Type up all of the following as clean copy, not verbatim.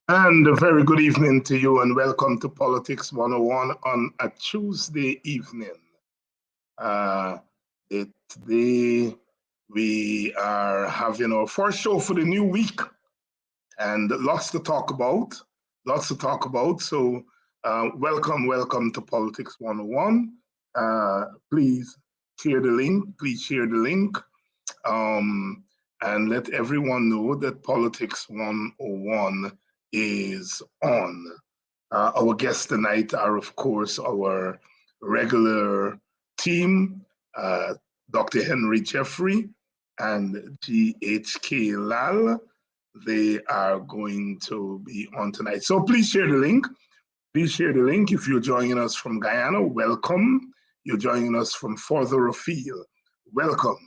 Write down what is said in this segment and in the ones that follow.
And a very good evening to you, and welcome to Politics 101 on a Tuesday evening. Uh, Today, we are having our first show for the new week, and lots to talk about. Lots to talk about. So, welcome to Politics 101. Please share the link. Please share the link. Um, and let everyone know that Politics 101 is on. Our guests tonight are, of course, our regular team, uh, Dr. Henry Jeffrey and GHK Lal. They are going to be on tonight. So please share the link. Please share the link. If you're joining us from Guyana, welcome. You're joining us from further afield, welcome.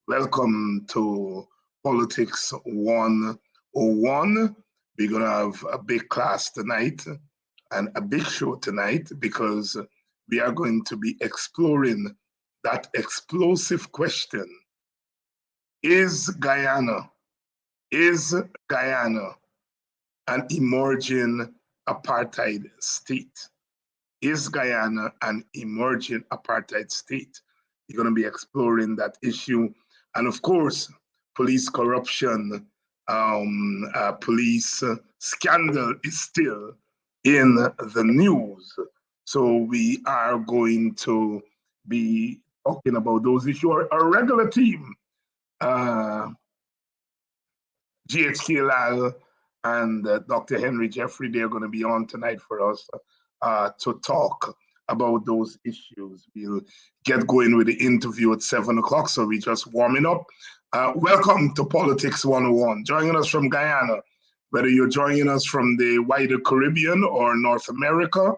Welcome to Politics 101. We're going to have a big class tonight and a big show tonight because we are going to be exploring that explosive question. Is Guyana an emerging apartheid state? Is Guyana an emerging apartheid state? You're going to be exploring that issue. And of course, police corruption, police scandal is still in the news. So we are going to be talking about those issues. Our regular team, uh, GHK Lal and Dr. Henry Jeffrey, they're going to be on tonight for us to talk about those issues. We'll get going with the interview at 7 o'clock, so we're just warming up. Welcome to Politics 101. Joining us from Guyana, whether you're joining us from the wider Caribbean or North America,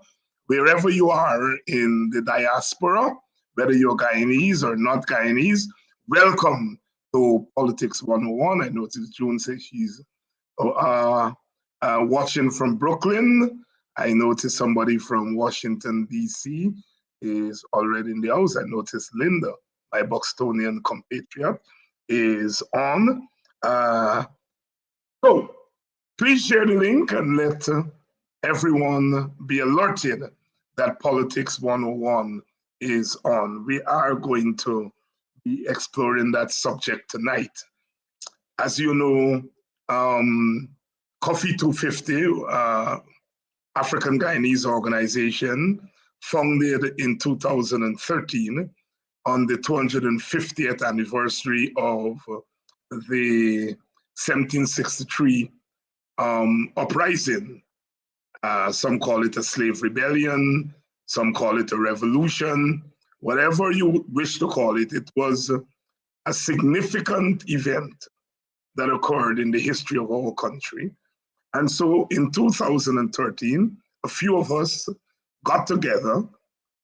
wherever you are in the diaspora, whether you're Guyanese or not Guyanese, welcome to Politics 101. I noticed June says she's watching from Brooklyn. I noticed somebody from Washington, D.C. is already in the house. I noticed Linda, my Bostonian compatriot, is on. So please share the link and let everyone be alerted that Politics 101 is on. We are going to be exploring that subject tonight. As you know, Coffee 250, African Guyanese organization, founded in 2013 on the 250th anniversary of the 1763 uprising. Some call it a slave rebellion, some call it a revolution, whatever you wish to call it. It was a significant event that occurred in the history of our country. And so in 2013, a few of us got together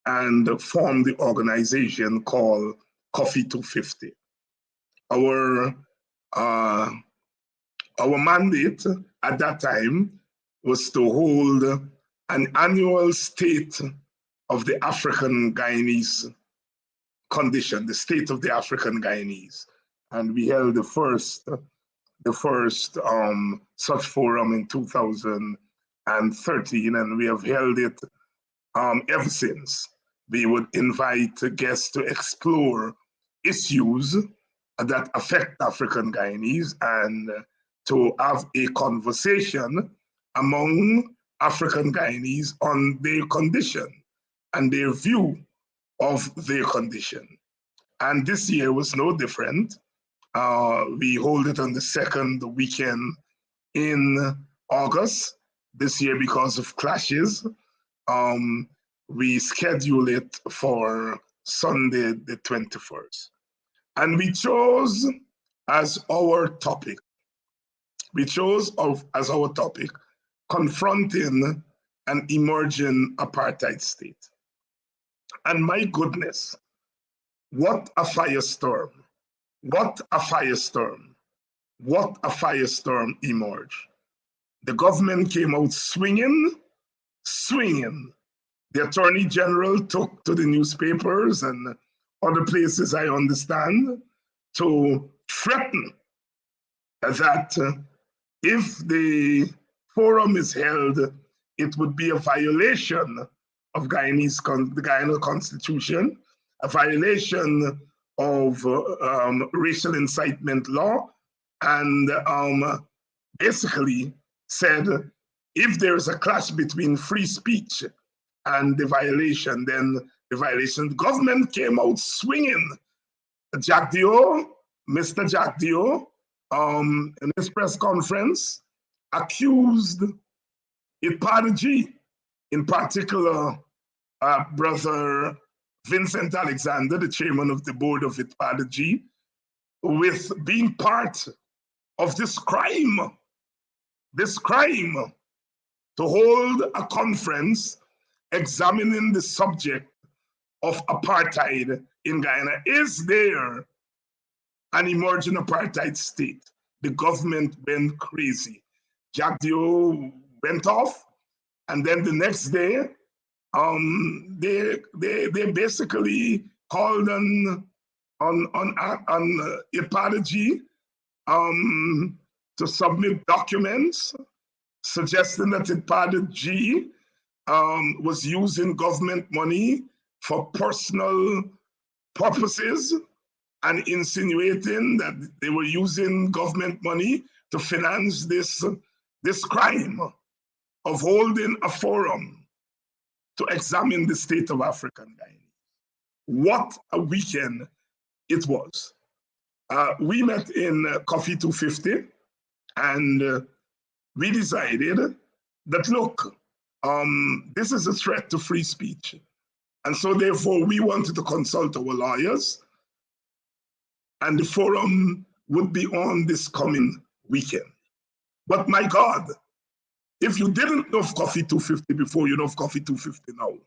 and formed the organization called Coffee 250. Our, uh, our mandate at that time was to hold an annual state of the African Guyanese condition, the state of the African Guyanese. And we held the first such forum in 2013, and we have held it ever since. We would invite guests to explore issues that affect African Guyanese and to have a conversation among African Guyanese on their condition and their view of their condition. And this year was no different. We hold it on the second weekend in August. This year, because of clashes, we schedule it for Sunday, the 21st. And we chose as our topic, confronting an emerging apartheid state. And my goodness, what a firestorm. What a firestorm. What a firestorm emerged. The government came out swinging. The Attorney General took to the newspapers and other places, I understand, to threaten that if the forum is held, it would be a violation of the Guyana Constitution, a violation of racial incitement law, and basically said if there is a clash between free speech and the violation, then the violation. The government came out swinging. Mr. Jack Dio, in his press conference, accused Ipadaji, in particular, Brother Vincent Alexander, the chairman of the board of Ipadaji, with being part of this crime to hold a conference examining the subject of apartheid in Guyana. Is there an emerging apartheid state? The government went crazy. Jack Dio went off, and then the next day, they basically called on Ipadaji to submit documents suggesting that Ipadaji was using government money for personal purposes and insinuating that they were using government money to finance this crime of holding a forum to examine the state of African Guyana. What a weekend it was. We met in Coffee 250, and we decided that, look, this is a threat to free speech. And so therefore we wanted to consult our lawyers, and the forum would be on this coming weekend. But my God, if you didn't know of Coffee 250 before, you know of Coffee 250 now.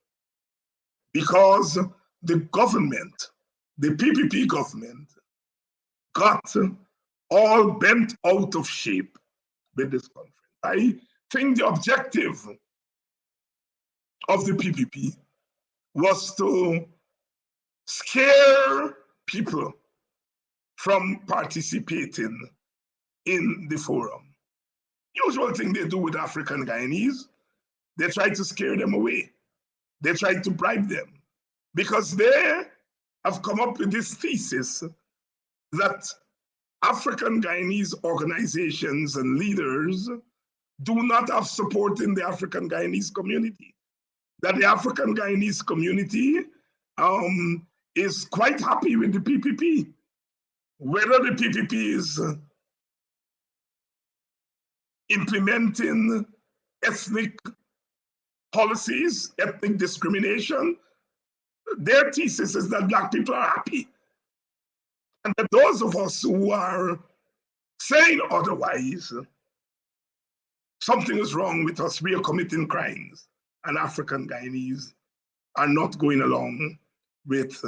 Because the government, the PPP government, got all bent out of shape with this conference. I think the objective of the PPP was to scare people from participating in the forum. Usual thing they do with African Guyanese, they try to scare them away. They try to bribe them because they have come up with this thesis that African Guyanese organizations and leaders do not have support in the African Guyanese community. That the African Guyanese community is quite happy with the PPP. Whether the PPP is implementing ethnic policies, ethnic discrimination, their thesis is that Black people are happy. And that those of us who are saying otherwise, something is wrong with us, we are committing crimes, and African Guyanese are not going along with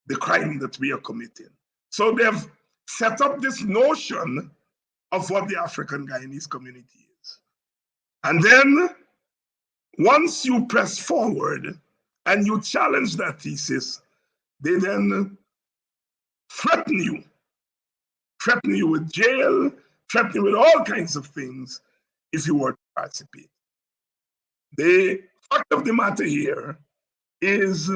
the crime that we are committing. So they've set up this notion of what the African Guyanese community is. And then once you press forward and you challenge that thesis, they then threaten you with jail, threaten you with all kinds of things if you were to participate. The fact of the matter here is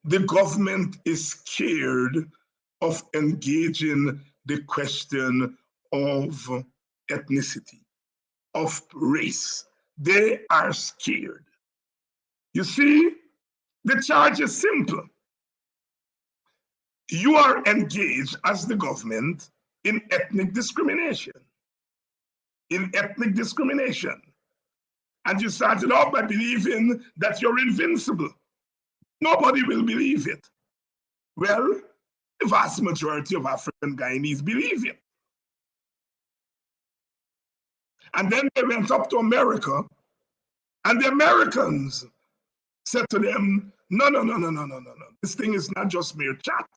the government is scared of engaging the question of ethnicity, of race. They are scared. You see, the charge is simple. You are engaged as the government in ethnic discrimination. And you started off by believing that you're invincible. Nobody will believe it. Well, the vast majority of African Guyanese believe it. And then they went up to America, and the Americans said to them, no. This thing is not just mere chat.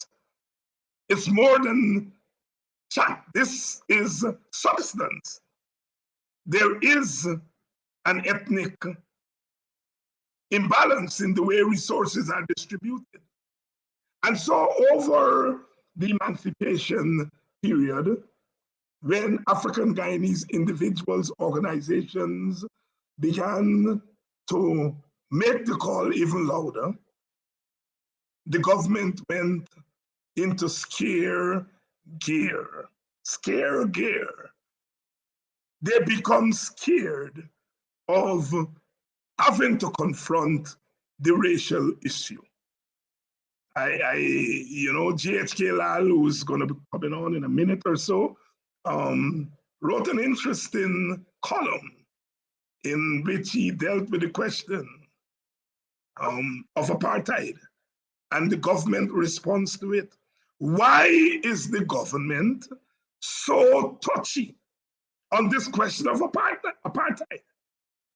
It's more than chat. This is substance. There is an ethnic imbalance in the way resources are distributed. And so over the emancipation period, when African Guyanese individuals, organizations began to make the call even louder, the government went into scare gear. Scare gear. They become scared of having to confront the racial issue. GHK Lal, who's going to be coming on in a minute or so, wrote an interesting column in which he dealt with the question of apartheid and the government response to it. Why is the government so touchy on this question of apartheid?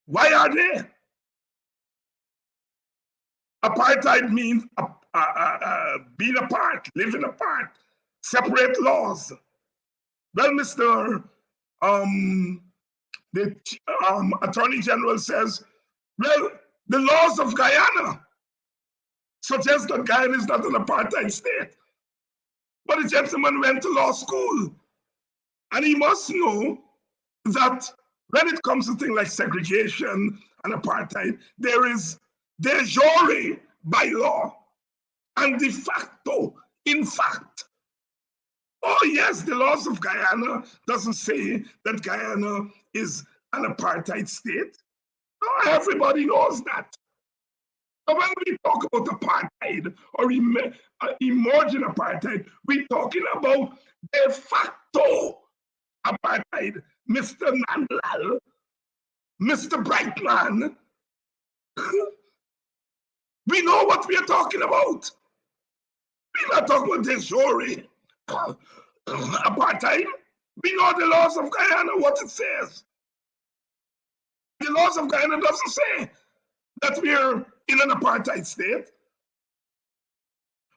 Why are they? Apartheid means being apart, living apart, separate laws. Well, Mr. The Attorney General says, well, the laws of Guyana suggest that Guyana is not an apartheid state. But the gentleman went to law school, and he must know that when it comes to things like segregation and apartheid, there is de jure by law and de facto in fact. Oh yes, the laws of Guyana doesn't say that Guyana is an apartheid state. Oh, everybody knows that. So when we talk about apartheid or emerging apartheid, we're talking about de facto apartheid. Mr. Nandlal, Mr. Brightman, we know what we are talking about. We're not talking about de jure apartheid. We know the laws of Guyana, what it says. The laws of Guyana doesn't say that we're in an apartheid state,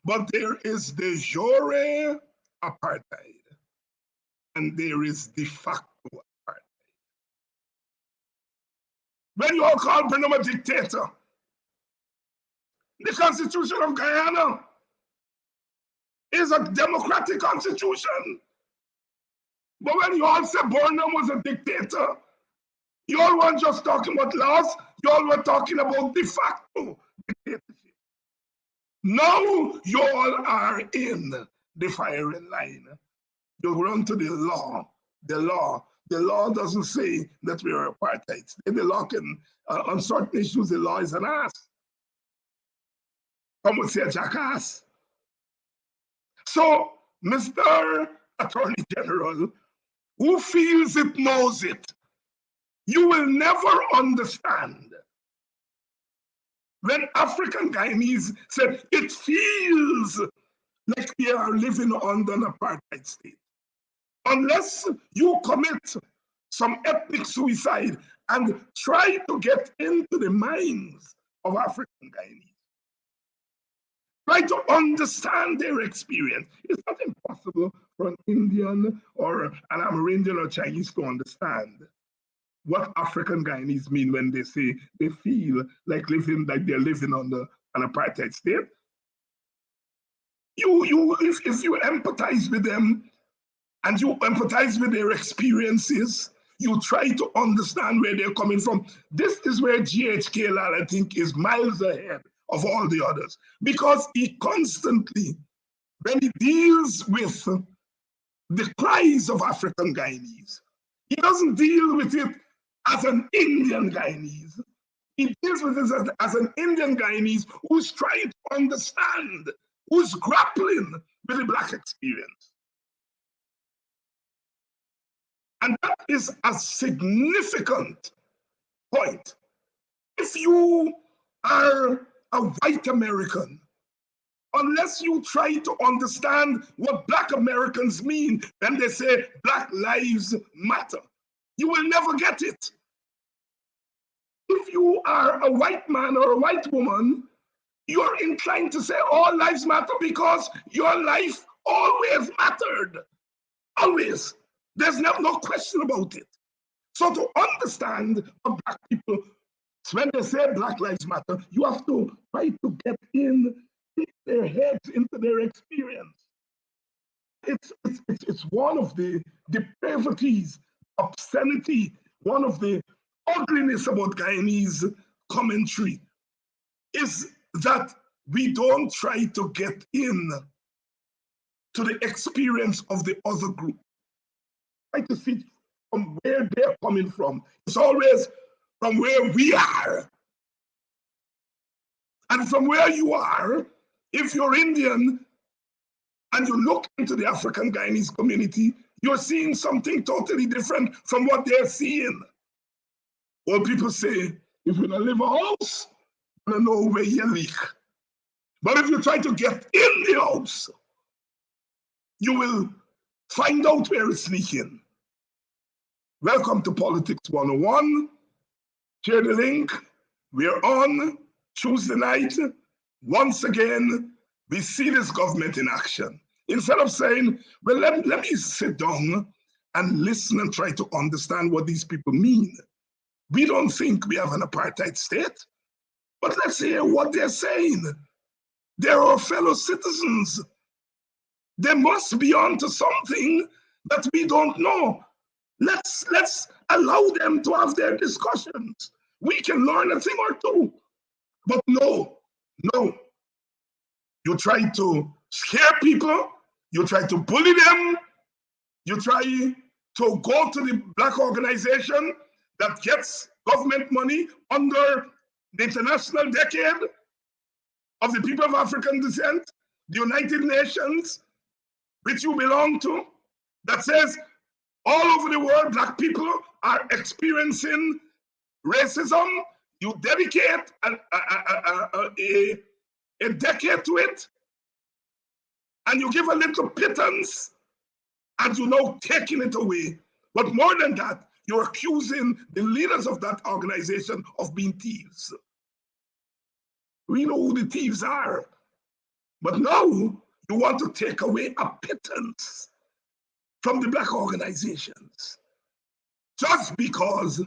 but there is de jure apartheid and there is de facto apartheid. When you all call Brenham a dictator, the Constitution of Guyana is a democratic constitution. But when you all say Burnham was a dictator, you all weren't just talking about laws, you all were talking about de facto dictatorship. Now you all are in the firing line. You run to the law. The law doesn't say that we are apartheid. The law can, on certain issues, the law is an ass. Some would say a jackass. So, Mr. Attorney General, who feels it knows it, you will never understand when African Guyanese said it feels like we are living under an apartheid state. Unless you commit some ethnic suicide and try to get into the minds of African Guyanese. Try to understand their experience. It's not impossible for an Indian or an Amerindian or Chinese to understand what African Guyanese mean when they say they feel like they're living under an apartheid state. If you empathize with them and you empathize with their experiences, you try to understand where they're coming from. This is where GHK Lal, I think, is miles ahead of all the others, because he constantly, when he deals with the cries of African Guyanese, he doesn't deal with it as an Indian Guyanese. He deals with it as an Indian Guyanese who's trying to understand, who's grappling with the Black experience. And that is a significant point. If you are a white American, unless you try to understand what Black Americans mean when they say Black Lives Matter, you will never get it. If you are a white man or a white woman, you're inclined to say all lives matter because your life always mattered. Always. There's no question about it. So to understand what Black people, when they say Black Lives Matter, you have to try to get in their heads, into their experience. It's one of the depravities, obscenity, one of the ugliness about Guyanese commentary is that we don't try to get in to the experience of the other group. Try to see from where they're coming from. It's always from where we are. And from where you are, if you're Indian and you look into the African Guyanese community, you're seeing something totally different from what they're seeing. Well, people say, if you don't live a house, you don't know where you leak. But if you try to get in the house, you will find out where it's leaking. Welcome to Politics 101. Share the link. We're on Tuesday night. Once again, we see this government in action. Instead of saying, well, let me sit down and listen and try to understand what these people mean. We don't think we have an apartheid state, but let's hear what they're saying. They're our fellow citizens. They must be onto something that we don't know. Let's allow them to have their discussions. We can learn a thing or two. But no. You try to scare people. You try to bully them. You try to go to the black organization that gets government money under the International Decade of the People of African Descent, the United Nations, which you belong to, that says all over the world, black people are experiencing racism. You dedicate a decade to it, and you give a little pittance, and you're now taking it away. But more than that, you're accusing the leaders of that organization of being thieves. We know who the thieves are. But now you want to take away a pittance from the black organizations just because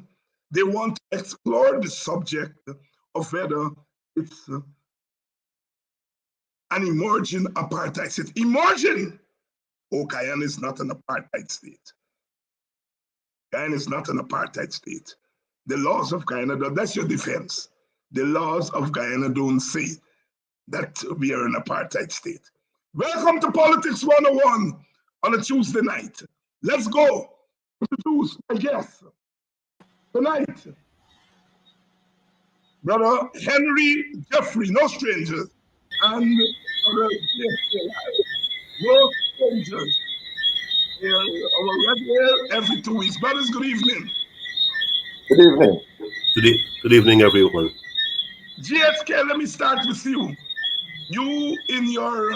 they want to explore the subject of whether it's an emerging apartheid state. Emerging! Oh, Guyana is not an apartheid state. Guyana is not an apartheid state. The laws of Guyana, that's your defense. The laws of Guyana don't say that we are an apartheid state. Welcome to Politics 101 on a Tuesday night. Let's go. Introduce my guest tonight. Brother Henry Jeffrey, no strangers. And Brother Jeffrey, no strangers. Our red every 2 weeks. Brothers, good evening. Good evening. Good evening, everyone. GSK, let me start with you. You in your,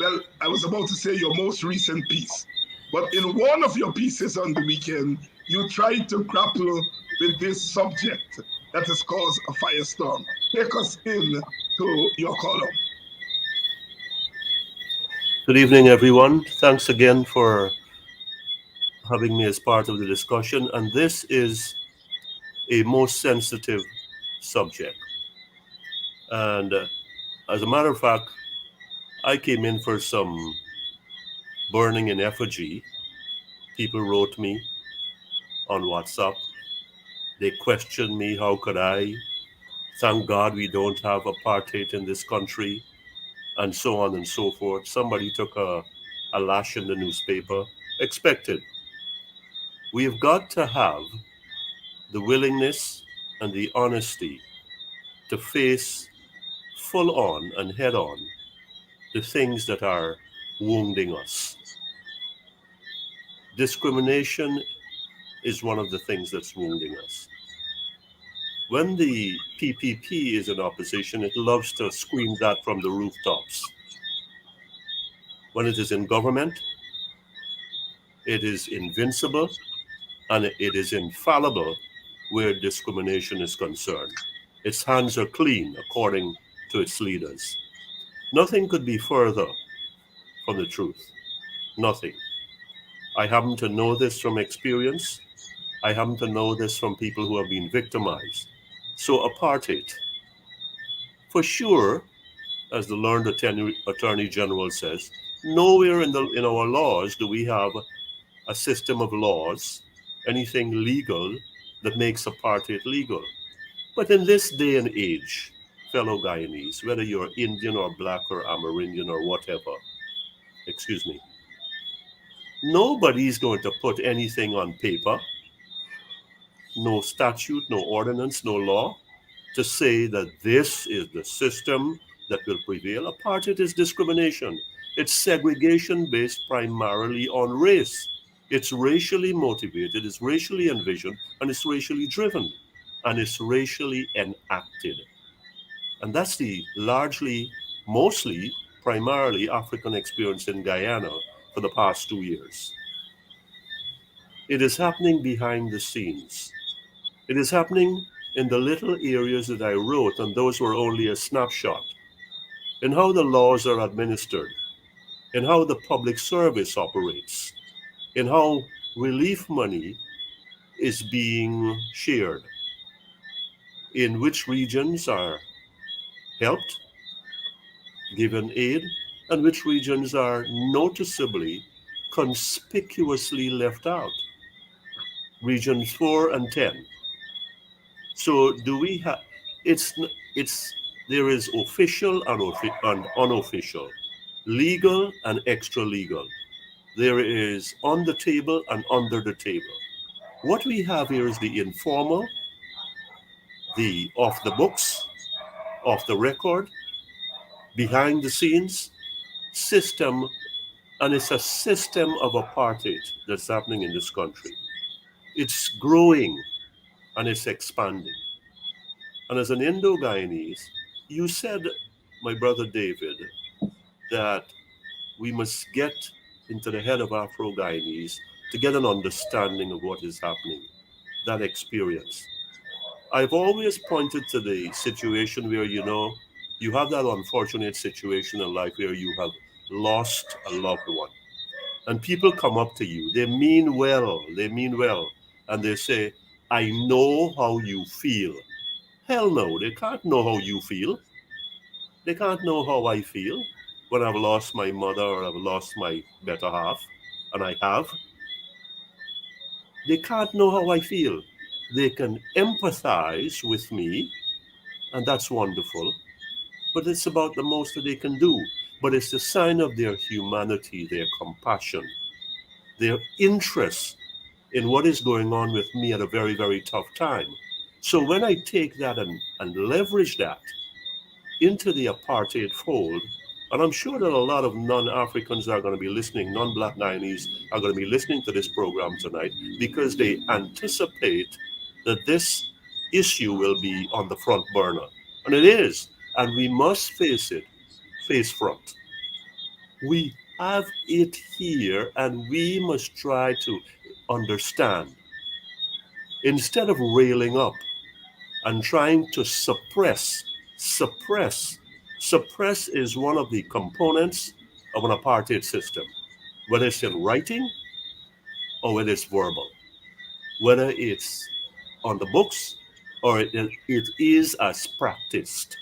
well, I was about to say your most recent piece, but in one of your pieces on the weekend, you tried to grapple with this subject that has caused a firestorm. Take us in to your column. Good evening, everyone. Thanks again for having me as part of the discussion. And this is a most sensitive subject. And as a matter of fact, I came in for some burning in effigy. People wrote me on WhatsApp. They questioned me, how could I? Thank God we don't have apartheid in this country, and so on and so forth. Somebody took a lash in the newspaper. Expected. We've got to have the willingness and the honesty to face full on and head on the things that are wounding us. Discrimination is one of the things that's wounding us. When the PPP is in opposition, it loves to scream that from the rooftops. When it is in government, it is invincible and it is infallible where discrimination is concerned. Its hands are clean, according to its leaders. Nothing could be further from the truth. Nothing. I happen to know this from experience. I happen to know this from people who have been victimized. So apartheid, for sure, as the learned Attorney General says, Nowhere in our laws do we have a system of laws, anything legal that makes apartheid legal. But in this day and age, fellow Guyanese, whether you're Indian or black or Amerindian or whatever, excuse me, nobody's going to put anything on paper, no statute, no ordinance, no law, to say that this is the system that will prevail. Apartheid is discrimination. It's segregation based primarily on race. It's racially motivated, it's racially envisioned, and it's racially driven, and it's racially enacted. And that's the largely, mostly, primarily African experience in Guyana for the past 2 years. It is happening behind the scenes. It is happening in the little areas that I wrote, and those were only a snapshot, in how the laws are administered, in how the public service operates, in how relief money is being shared, in which regions are helped, given aid, and which regions are noticeably, conspicuously left out. Regions 4 and 10. So do we have, it's there is official and unofficial, legal and extra legal. There is on the table and under the table. What we have here is the informal, the off the books, off the record, behind the scenes system, and it's a system of apartheid that's happening in this country. It's growing and it's expanding. And as an Indo-Guyanese, you said, my brother David, that we must get into the head of Afro-Guyanese to get an understanding of what is happening, that experience. I've always pointed to the situation where, you have that unfortunate situation in life where you have lost a loved one. And people come up to you, they mean well, and they say, I know how you feel. Hell no, they can't know how you feel. They can't know how I feel when I've lost my mother or I've lost my better half, and I have. They can't know how I feel. They can empathize with me, and that's wonderful, but it's about the most that they can do. But it's the sign of their humanity, their compassion, their interest in what is going on with me at a very, very tough time. So when I take that and leverage that into the apartheid fold, and I'm sure that a lot of non-Africans are going to be listening, non-Black Guyanese are going to be listening to this program tonight because they anticipate that this issue will be on the front burner. And it is, and we must face it, face front. We have it here, and we must try to understand. Instead of railing up and trying to suppress is one of the components of an apartheid system, whether it's in writing or whether it's verbal, whether it's on the books or it is as practiced.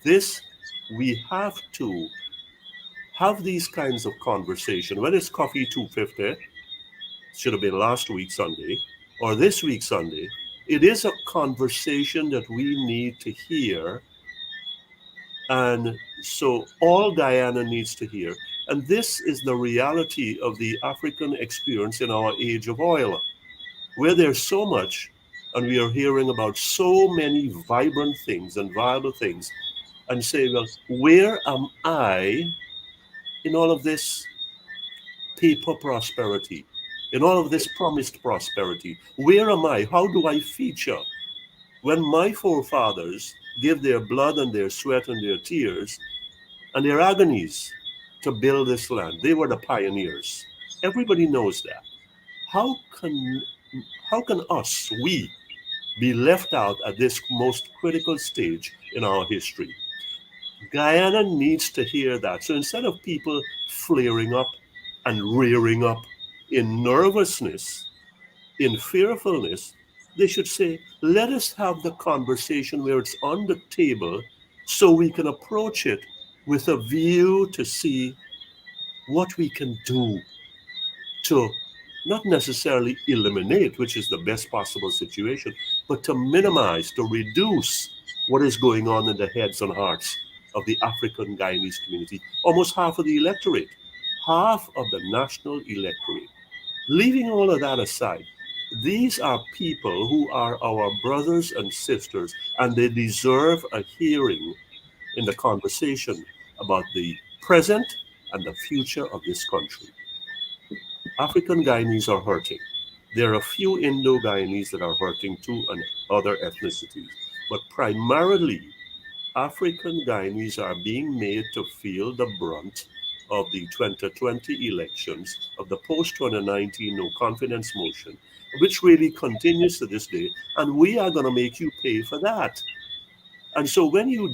This, we have to have these kinds of conversation, whether it's Coffee 250, should have been last week Sunday, or this week Sunday. It is a conversation that we need to hear, and so all Guyana needs to hear. And this is the reality of the African experience in our age of oil, where there's so much, and we are hearing about so many vibrant things and viable things, and say, well, where am I in all of this paper prosperity, in all of this promised prosperity? Where am I? How do I feature? When my forefathers gave their blood and their sweat and their tears and their agonies to build this land, they were the pioneers. Everybody knows that. How can we be left out at this most critical stage in our history? Guyana needs to hear that. So instead of people flaring up and rearing up in nervousness, in fearfulness, they should say, let us have the conversation where it's on the table so we can approach it with a view to see what we can do to not necessarily eliminate, which is the best possible situation, but to minimize, to reduce what is going on in the heads and hearts of the African Guyanese community. Almost half of the electorate, half of the national electorate. Leaving all of that aside, these are people who are our brothers and sisters, and they deserve a hearing in the conversation about the present and the future of this country. African Guyanese are hurting. There are a few Indo-Guyanese that are hurting too, and other ethnicities. But primarily, African Guyanese are being made to feel the brunt of the 2020 elections, of the post-2019 no confidence motion, which really continues to this day. And we are going to make you pay for that. And so when you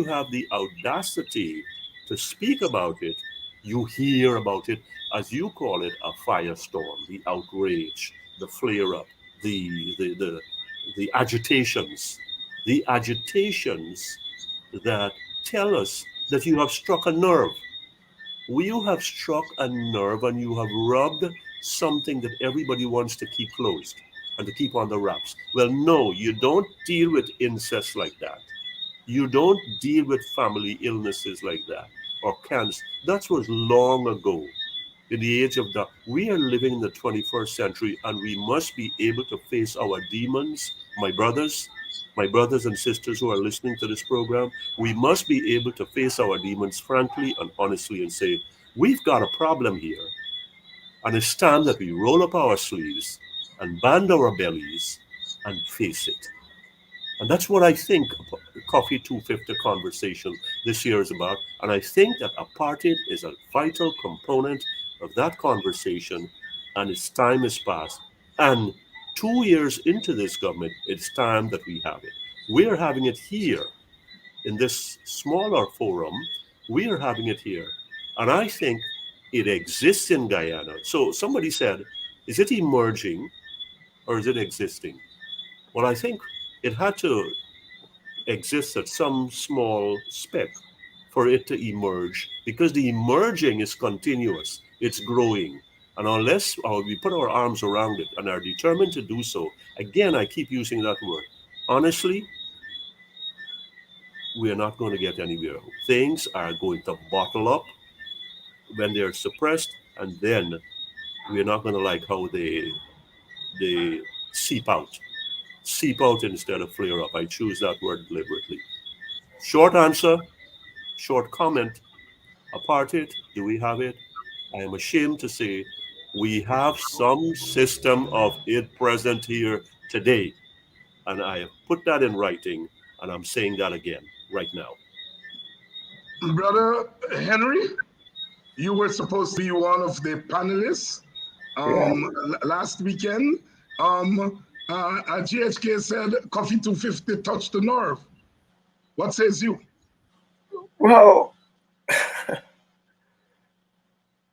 have the audacity to speak about it, you hear about it, as you call it, a firestorm, the outrage, the flare up, the agitations, that tell us that you have struck a nerve. You have struck a nerve and you have rubbed something that everybody wants to keep closed and to keep on the wraps. Well, no, you don't deal with incest like that. You don't deal with family illnesses like that or cancer. That was long ago. In the age of we are living in the 21st century, and we must be able to face our demons, my brothers and sisters who are listening to this program. We must be able to face our demons frankly and honestly and say, we've got a problem here. And it's time that we roll up our sleeves and band our bellies and face it. And that's what I think Coffee 250 conversation this year is about. And I think that apartheid is a vital component of that conversation, and its time has passed. And 2 years into this government, it's time that we have it. We're having it here in this smaller forum. We're having it here. And I think it exists in Guyana. So somebody said, is it emerging or is it existing? Well, I think it had to exist at some small speck for it to emerge, because the emerging is continuous, it's growing. And unless we put our arms around it and are determined to do so, again, I keep using that word, honestly, we are not going to get anywhere. Things are going to bottle up when they're suppressed, and then we're not going to like how they seep out instead of flare up. I choose that word deliberately. Short answer, short comment. Apartheid, do we have it? I am ashamed to say we have some system of it present here today. And I have put that in writing, and I'm saying that again right now. Brother Henry, you were supposed to be one of the panelists last weekend. GHK said Coffee 250 touched the nerve. What says you? Well,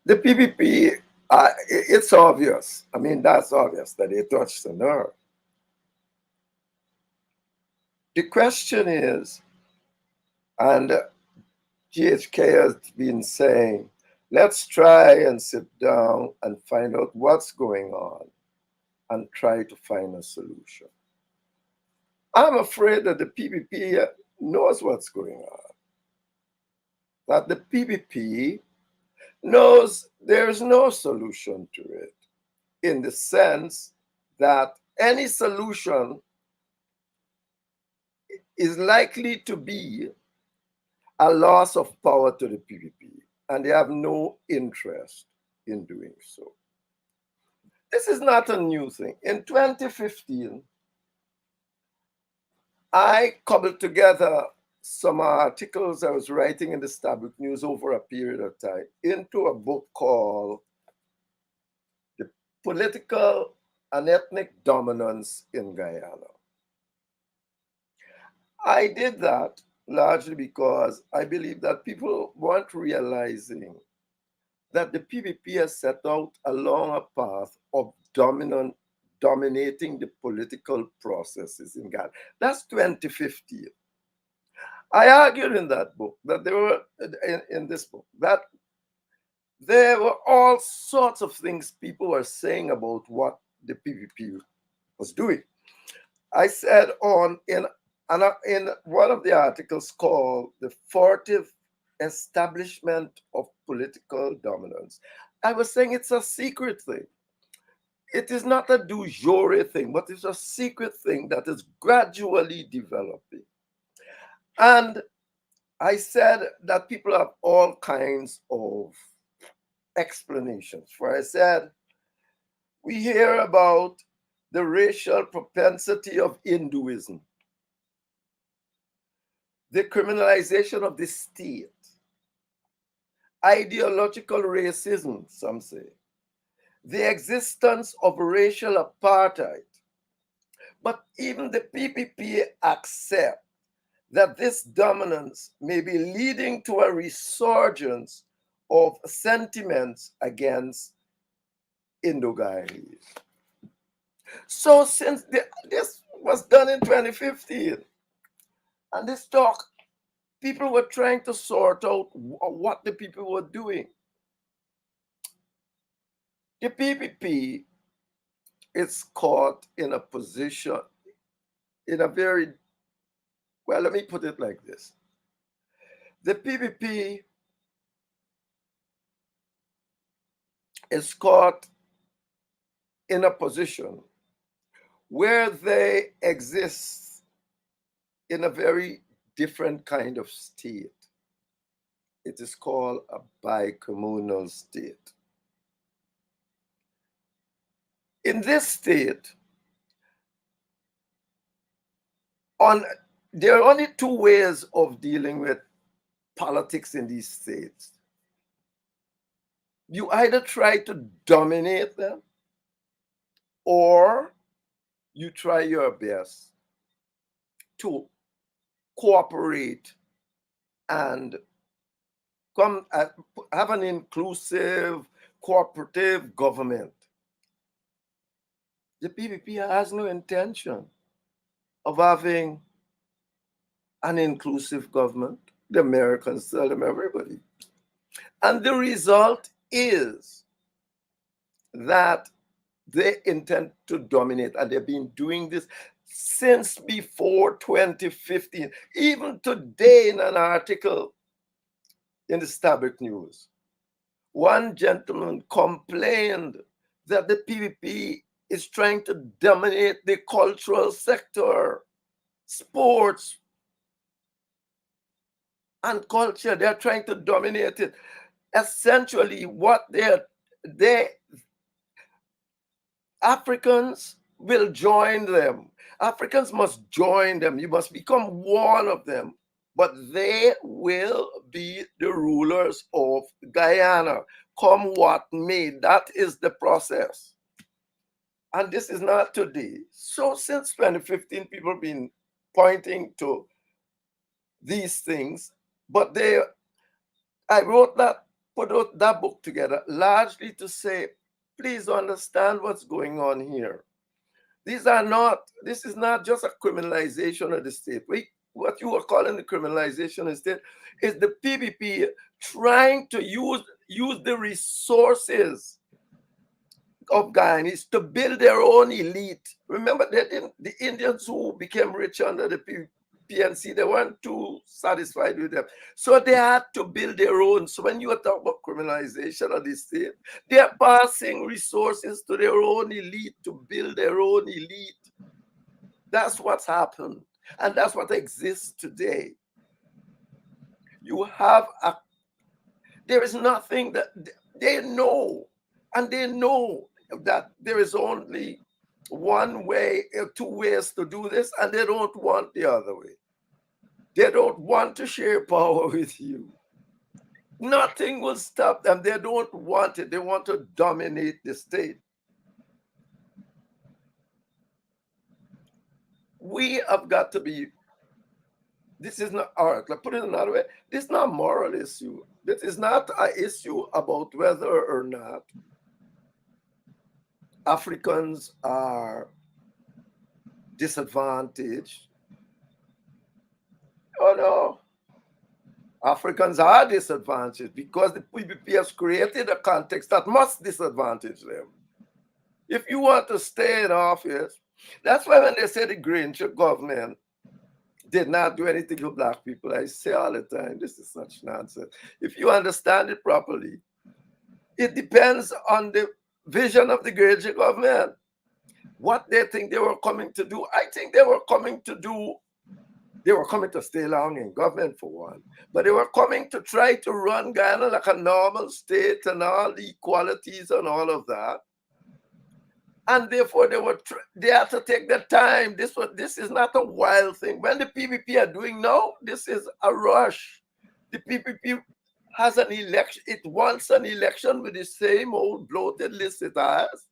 the PPP, it's obvious. I mean, that's obvious that they touched the nerve. The question is, and GHK has been saying, let's try and sit down and find out what's going on and try to find a solution. I'm afraid that the PPP knows what's going on. That the PPP knows there's no solution to it, in the sense that any solution is likely to be a loss of power to the PPP, and they have no interest in doing so. This is not a new thing. In 2015, I cobbled together some articles I was writing in the Stabrook News over a period of time into a book called The Political and Ethnic Dominance in Guyana. I did that largely because I believe that people weren't realizing that the PPP has set out along a path of dominating the political processes in Ghana. That's 2015. I argued in that book that there were, in this book, that there were all sorts of things people were saying about what the PPP was doing. I said in one of the articles called "The Furtive Establishment of Political Dominance," I was saying it's a secret thing. It is not a du jour thing, but it's a secret thing that is gradually developing. And I said that people have all kinds of explanations. For I said, we hear about the racial propensity of Hinduism, the criminalization of the state, ideological racism, some say, the existence of racial apartheid. But even the PPP accept that this dominance may be leading to a resurgence of sentiments against Indo-Guyanese. So since this was done in 2015, and this talk, people were trying to sort out what the people were doing. The PPP is caught in a position, in a very, well, let me put it like this. The PPP is caught in a position where they exist in a very different kind of state. It is called a bicommunal state. In this state, there are only two ways of dealing with politics in these states. You either try to dominate them, or you try your best to cooperate and have an inclusive, cooperative government. The PPP has no intention of having an inclusive government. The Americans tell them everybody. And the result is that they intend to dominate, and they've been doing this since before 2015. Even today, in an article in the Stabic News, one gentleman complained that the PPP is trying to dominate the cultural sector, sports, and culture. They're trying to dominate it. Essentially, what Africans will join them. Africans must join them. You must become one of them. But they will be the rulers of Guyana, come what may. That is the process. And this is not today. So since 2015, people have been pointing to these things. But I put that book together largely to say, please understand what's going on here. This is not just a criminalization of the state. What you are calling the criminalization of the state is the PPP trying to use the resources of Guyanese to build their own elite. Remember, the Indians who became rich under the PNC, they weren't too satisfied with them. So they had to build their own. So when you talk about criminalization of the state, they're passing resources to their own elite to build their own elite. That's what's happened. And that's what exists today. There is nothing that they know. And they know that there is only one way, two ways to do this, and they don't want the other way. They don't want to share power with you. Nothing will stop them. They don't want it. They want to dominate the state. We have got to be, this is not, all right, put it another way, this is not a moral issue. This is not an issue about whether or not Africans are disadvantaged. Oh no, Africans are disadvantaged because the PPP has created a context that must disadvantage them. If you want to stay in office, that's why when they say the Grange government did not do anything for Black people, I say all the time, this is such nonsense. If you understand it properly, it depends on the vision of the Grange government. What they think they were coming to do, I think they were coming to stay long in government for one, but they were coming to try to run Ghana like a normal state and all the equalities and all of that. And therefore they had to take their time. This is not a wild thing. When the PPP are doing now, this is a rush. The PPP has an election. It wants an election with the same old bloated list it has.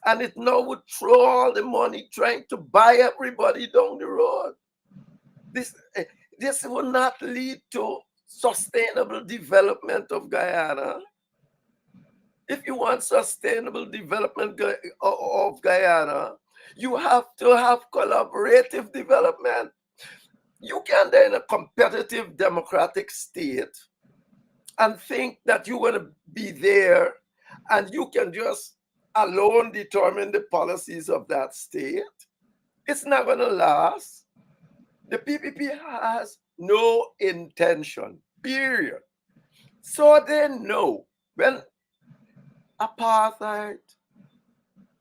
And it now would throw all the money trying to buy everybody down the road. This will not lead to sustainable development of Guyana. If you want sustainable development of Guyana, you have to have collaborative development. You can't in a competitive democratic state and think that you're going to be there and you can just alone determine the policies of that state. It's not going to last. The PPP has no intention, period. So they know when apartheid,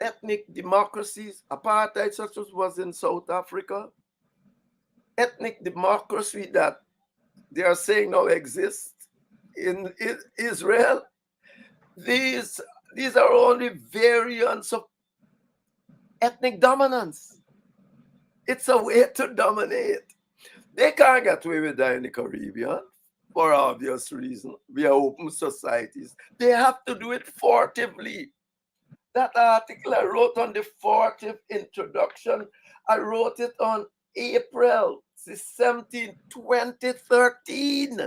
ethnic democracies, apartheid such as was in South Africa, ethnic democracy that they are saying now exists in Israel, these are only variants of ethnic dominance. It's a way to dominate. They can't get away with that in the Caribbean for obvious reasons. We are open societies. They have to do it furtively. That article I wrote on the 40th introduction, I wrote it on April 17, 2013.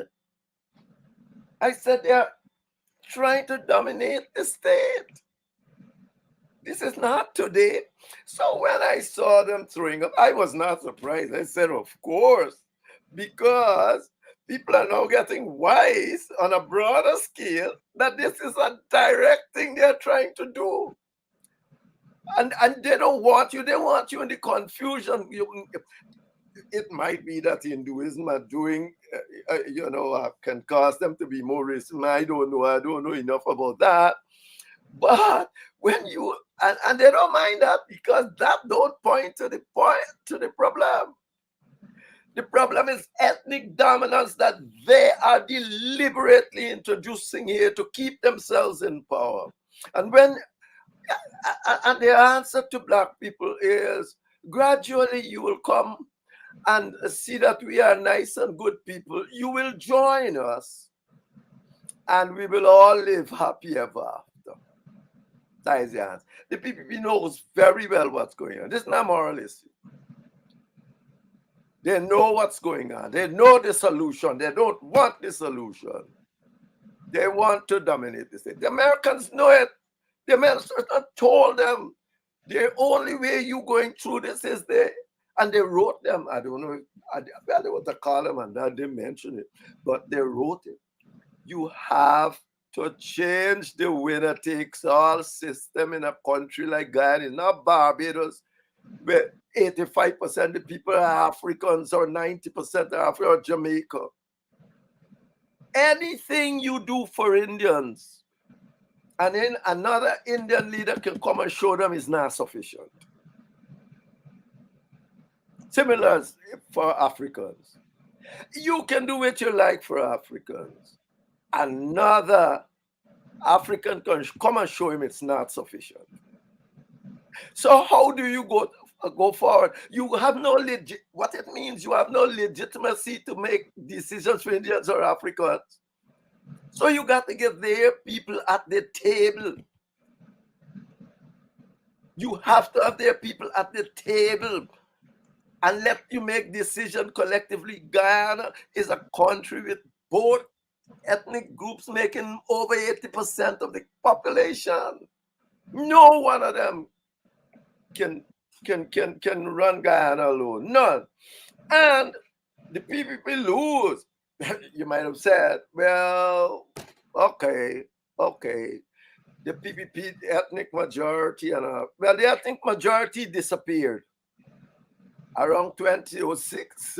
I said they're trying to dominate the state. This is not today. So when I saw them throwing up, I was not surprised. I said, of course, because people are now getting wise on a broader scale that this is a direct thing they're trying to do. And they don't want you. They want you in the confusion. It might be that Hinduism are doing, can cause them to be more racist. I don't know enough about that. But when you, and they don't mind that because that don't point to the problem. The problem is ethnic dominance that they are deliberately introducing here to keep themselves in power. And the answer to Black people is gradually you will come and see that we are nice and good people. You will join us and we will all live happy ever after. That is the answer. The PPP knows very well what's going on. This is not moral issue. They know what's going on. They know the solution. They don't want the solution. They want to dominate the state. The Americans know it. The Americans told them the only way you going through this is and they wrote them. I don't know what to call them, and I didn't mention it, but they wrote it. You have to change the winner takes all system in a country like Ghana, not Barbados, where 85% of the people are Africans or 90% are African, or Jamaica. Anything you do for Indians, and then another Indian leader can come and show them is not sufficient. Similar for Africans. You can do what you like for Africans. Another African can come and show him it's not sufficient. So how do you go forward? You have no what it means, you have no legitimacy to make decisions for Indians or Africans. So you got to get their people at the table. You have to have their people at the table and let you make decisions collectively. Guyana is a country with both ethnic groups making over 80% of the population. No one of them can run Guyana alone. None. And the PPP lose. you might have said, well, okay, the PPP ethnic majority, and well, the ethnic majority disappeared around 2006,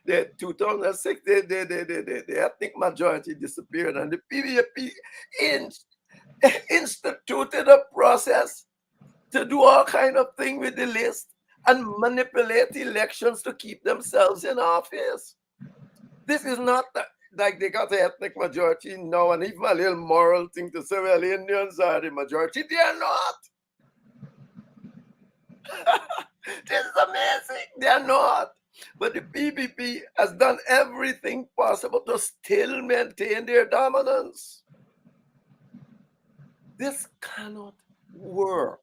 the 2006, the ethnic majority disappeared, and the PPP instituted a process to do all kind of things with the list and manipulate elections to keep themselves in office. This is not like they got the ethnic majority now, and even a little moral thing to say, well, Indians are the majority. They are not. This is amazing. They are not. But the PPP has done everything possible to still maintain their dominance. This cannot work.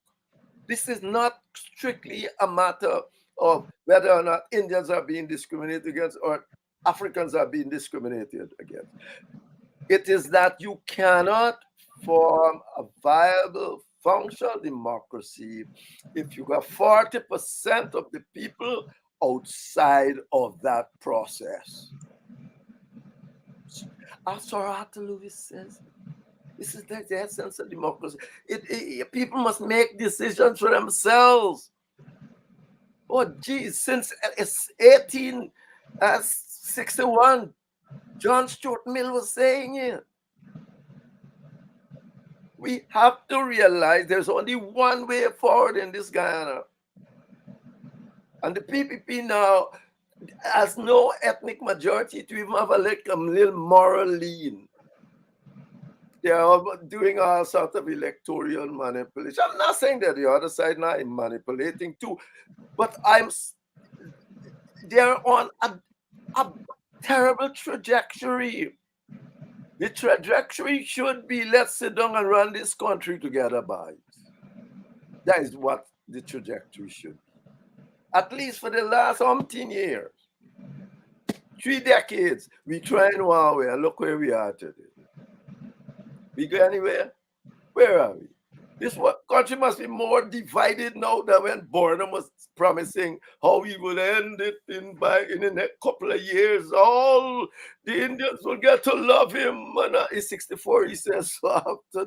This is not strictly a matter of whether or not Indians are being discriminated against or Africans are being discriminated against. It is that you cannot form a viable, functional democracy if you have 40% of the people outside of that process. As Sir Arthur Lewis says, this is the essence of democracy. People must make decisions for themselves. Oh, geez, since 1861, John Stuart Mill was saying it. We have to realize there's only one way forward in this Guyana. And the PPP now has no ethnic majority to even have a little moral lean. They are doing all sorts of electoral manipulation. I'm not saying that the other side now is manipulating too, but they're on a terrible trajectory. The trajectory should be, let's sit down and run this country together, boys. That is what the trajectory should be. At least for the last umpteen years. 3 decades, we trying one way, and look where we are today. We go anywhere? Where are we? This country must be more divided now than when Burnham was promising how he will end it in the next couple of years. All the Indians will get to love him. And he's 64, he says, so after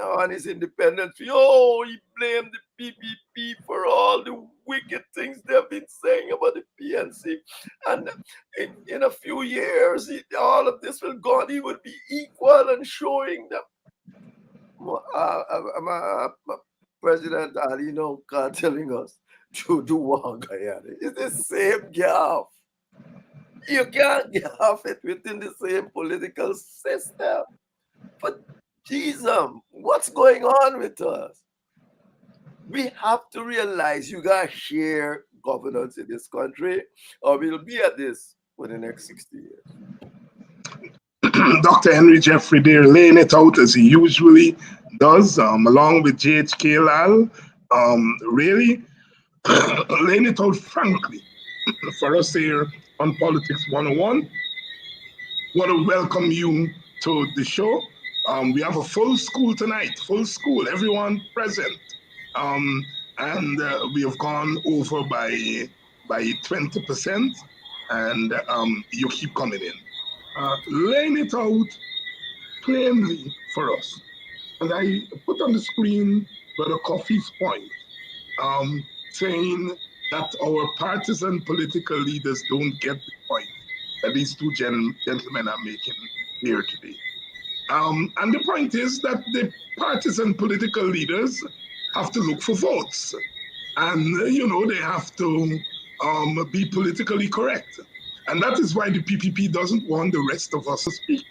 on his independence, he blamed the PPP for all the wicked things they've been saying about the PNC. And in a few years, all of this will go on. He will be equal and showing them. President Ali telling us to do one Guyana. It's the same gap. You can't gaff it within the same political system. But Jesus, what's going on with us? We have to realize you got to share governance in this country, or we'll be at this for the next 60 years. Dr. Henry Jeffrey there laying it out as he usually does, along with JHK Lal, really laying it out frankly for us here on Politics 101. Want to welcome you to the show. We have a full school tonight, full school, everyone present. And we have gone over by 20%, and you keep coming in. Laying it out plainly for us. And I put on the screen Brother Coffey's point, saying that our partisan political leaders don't get the point that these two gentlemen are making here today. And the point is that the partisan political leaders have to look for votes. And, they have to be politically correct. And that is why the PPP doesn't want the rest of us to speak.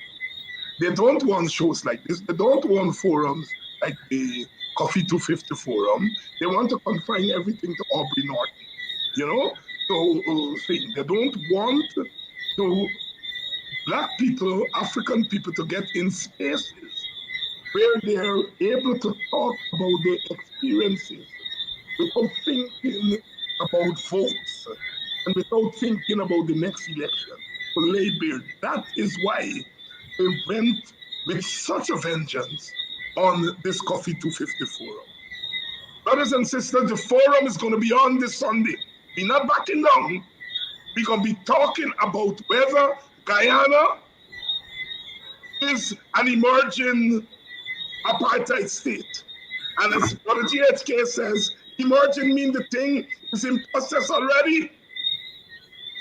They don't want shows like this. They don't want forums like the Coffee 250 forum. They want to confine everything to Aubrey Norton, So they don't want Black people, African people to get in spaces where they're able to talk about their experiences without thinking about votes and without thinking about the next election. For Labour, that is why they went with such a vengeance on this Coffee 250 forum. Brothers and sisters, the forum is going to be on this Sunday. We're not backing down. We're going to be talking about whether Guyana is an emerging apartheid state. And as what the GHK says, emerging means the thing is in process already.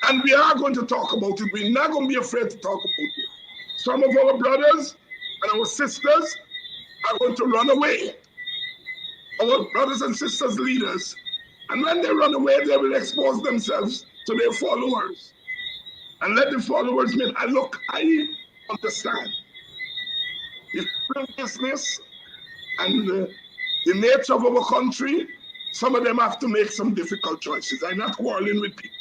And we are going to talk about it. We're not going to be afraid to talk about it. Some of our brothers and our sisters are going to run away. Our brothers and sisters leaders. And when they run away, they will expose themselves to their followers. And let the followers mean, and look, I understand. The business and the nature of our country, some of them have to make some difficult choices. I'm not quarreling with people.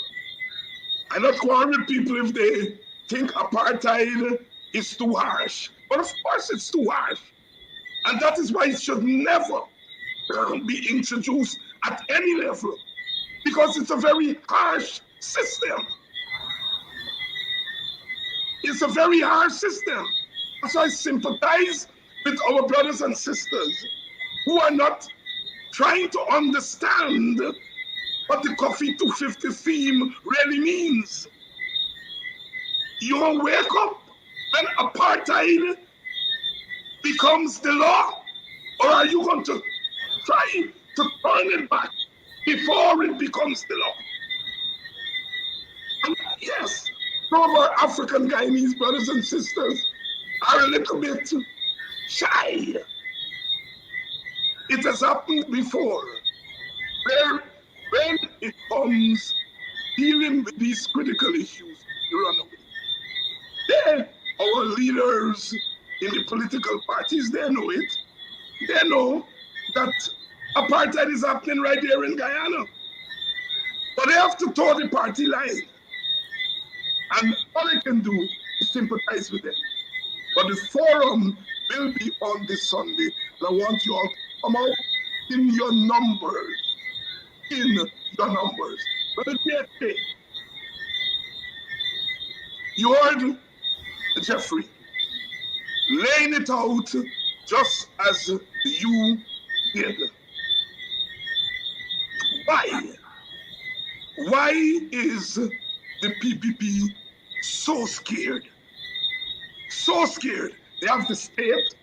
I'm not quarreling with people if they think apartheid is too harsh. But of course it's too harsh. And that is why it should never be introduced at any level, because it's a very harsh system. It's a very harsh system. So I sympathize with our brothers and sisters who are not trying to understand what the Coffee 250 theme really means. You wake up when apartheid becomes the law, or are you going to try to turn it back before it becomes the law? And yes, some of our African Guyanese brothers and sisters are a little bit shy. It has happened before, where when it comes dealing with these critical issues, you run away. They, our leaders in the political parties, they know it. They know that apartheid is happening right there in Guyana. But they have to toe the party line. And all I can do is sympathize with them. But the forum will be on this Sunday. And I want you all to come out in your numbers. In your numbers. But you heard Jeffrey laying it out just as you did. Why? Why is the PPP so scared? So scared. They have the state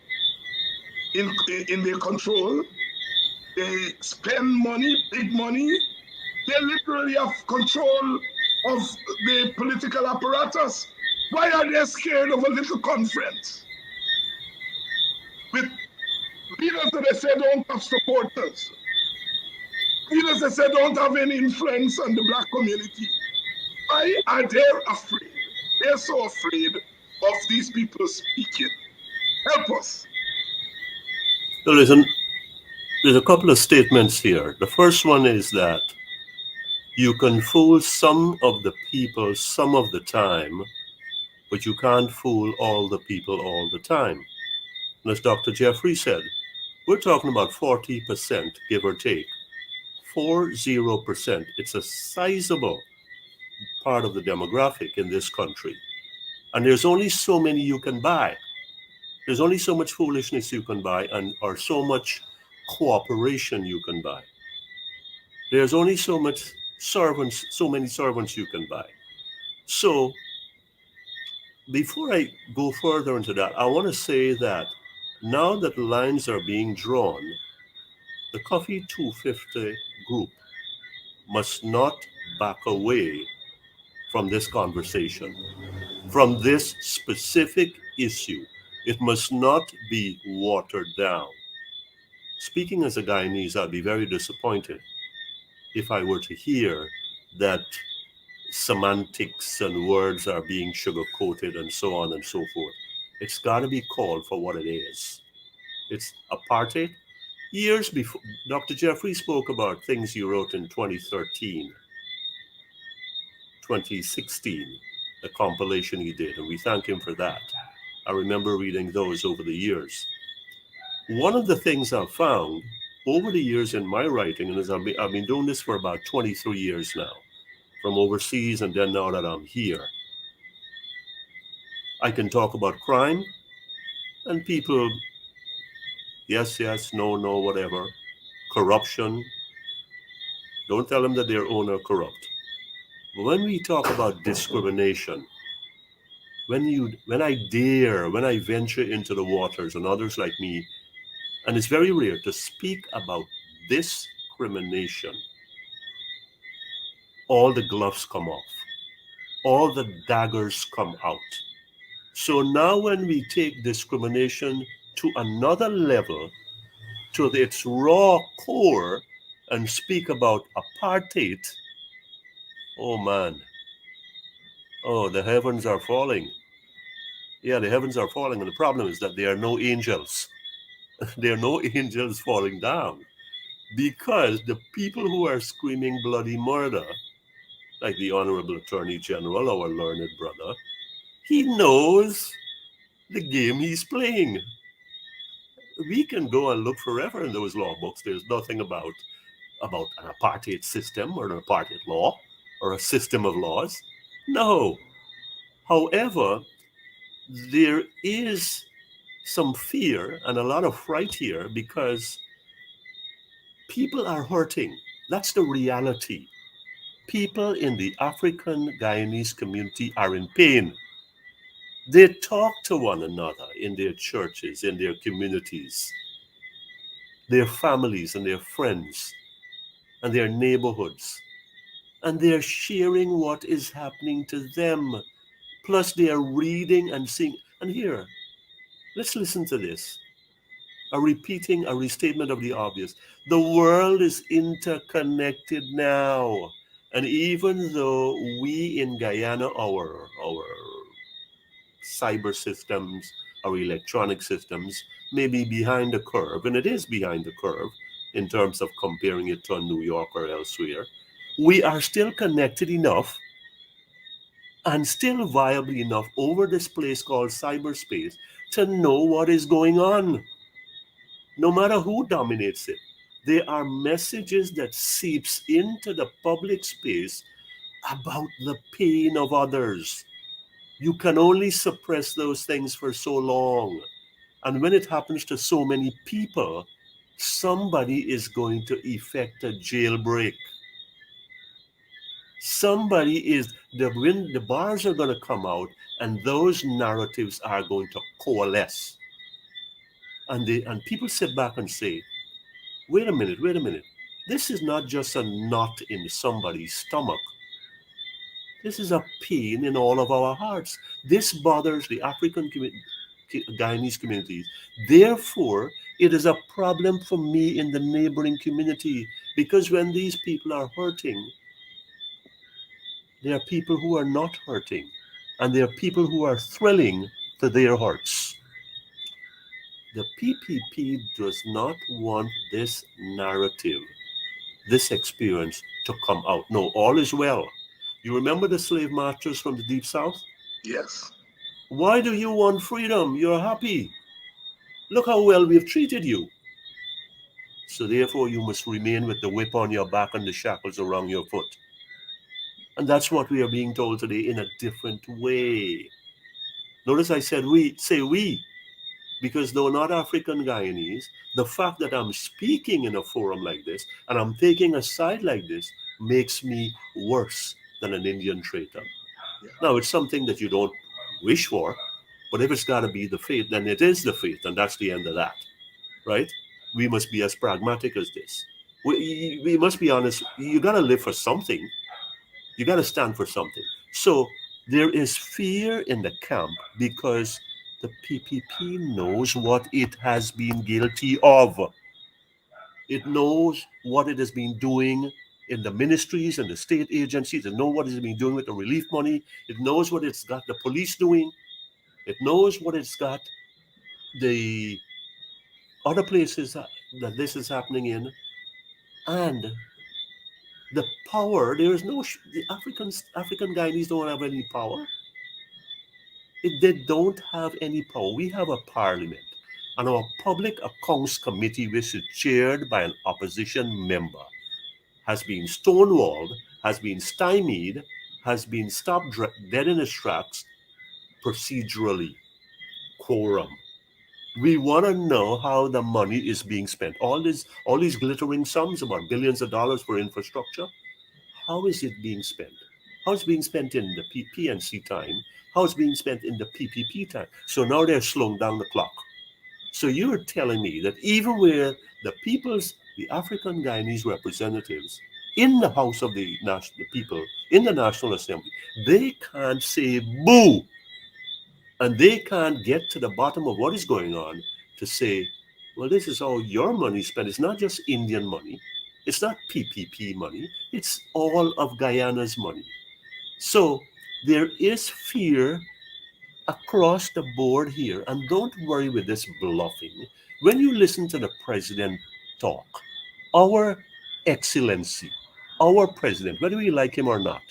in their control. They spend money, big money. They literally have control of the political apparatus. Why are they scared of a little conference with leaders that they say don't have supporters, leaders that say don't have any influence on the Black community? Why are they afraid? They're so afraid of these people speaking. Help us. So listen, there's a couple of statements here. The first one is that you can fool some of the people some of the time, but you can't fool all the people all the time. And as Dr. Jeffrey said, we're talking about 40%, give or take. 40%. It's a sizable part of the demographic in this country. And there's only so many you can buy. There's only so much foolishness you can buy, or so much cooperation you can buy. There's only so many servants you can buy. So before I go further into that, I want to say that now that lines are being drawn, the Coffee 250 group must not back away from this conversation, from this specific issue. It must not be watered down. Speaking as a Guyanese, I'd be very disappointed if I were to hear that semantics and words are being sugar-coated and so on and so forth. It's got to be called for what it is. It's apartheid. Years before, Dr. Jeffrey spoke about things he wrote in 2013, 2016, the compilation he did, and we thank him for that. I remember reading those over the years. One of the things I've found over the years in my writing, and as I've been doing this for about 23 years now, from overseas and then now that I'm here, I can talk about crime and people, yes, no, whatever, corruption. Don't tell them that their own are corrupt. But when we talk about discrimination, when I venture into the waters, and others like me, and it's very rare to speak about discrimination, all the gloves come off, all the daggers come out. So now when we take discrimination to another level, to its raw core, and speak about apartheid, oh man, oh, the heavens are falling. Yeah, the heavens are falling, and the problem is that there are no angels. There are no angels falling down, because the people who are screaming bloody murder, like the Honorable Attorney General, our learned brother, he knows the game he's playing. We can go and look forever in those law books. There's nothing about an apartheid system or an apartheid law or a system of laws. No. However, there is some fear and a lot of fright here because people are hurting. That's the reality. People in the African Guyanese community are in pain. They talk to one another in their churches, in their communities, their families and their friends and their neighborhoods. And they're sharing what is happening to them. Plus, they are reading and seeing. And here, let's listen to this. A restatement of the obvious. The world is interconnected now. And even though we in Guyana, our cyber systems, our electronic systems may be behind the curve, and it is behind the curve in terms of comparing it to New York or elsewhere, we are still connected enough and still viable enough over this place called cyberspace to know what is going on, no matter who dominates it. There are messages that seeps into the public space about the pain of others. You can only suppress those things for so long. And when it happens to so many people, somebody is going to effect a jailbreak. When the bars are going to come out, and those narratives are going to coalesce. And people sit back and say, wait a minute. This is not just a knot in somebody's stomach. This is a pain in all of our hearts. This bothers the African Guyanese communities. Therefore, it is a problem for me in the neighboring community, because when these people are hurting, there are people who are not hurting, and there are people who are thrilling to their hearts. The PPP does not want this narrative, this experience to come out. No, all is well. You remember the slave masters from the Deep South? Yes. Why do you want freedom? You're happy. Look how well we've treated you. So therefore you must remain with the whip on your back and the shackles around your foot. And that's what we are being told today in a different way. Notice I said we, say we, because though not African Guyanese, the fact that I'm speaking in a forum like this and I'm taking a side like this makes me worse than an Indian traitor. Yeah. Now, it's something that you don't wish for, but if it's got to be the faith, then it is the faith, and that's the end of that, right? We must be as pragmatic as this. We must be honest. You got to live for something. You got to stand for something. So there is fear in the camp because the PPP knows what it has been guilty of. It knows what it has been doing in the ministries and the state agencies. It knows what it's been doing with the relief money. It knows what it's got the police doing. It knows what it's got the other places that this is happening in. And the power, there is no, the African Guyanese don't have any power. They don't have any power. We have a parliament, and our Public Accounts Committee, which is chaired by an opposition member, has been stonewalled, has been stymied, has been stopped dead in its tracks procedurally. Quorum. We want to know how the money is being spent. All these glittering sums, about billions of dollars for infrastructure. How is it being spent? How it's being spent in the PNC time? how it's being spent in the PPP time. So now they're slowing down the clock. So you're telling me that even where the African Guyanese representatives in the House of the People, in the National Assembly, they can't say boo, and they can't get to the bottom of what is going on to say, well, this is how your money is spent. It's not just Indian money. It's not PPP money. It's all of Guyana's money. So there is fear across the board here. And don't worry with this bluffing. When you listen to the president talk, our excellency, our president, whether we like him or not,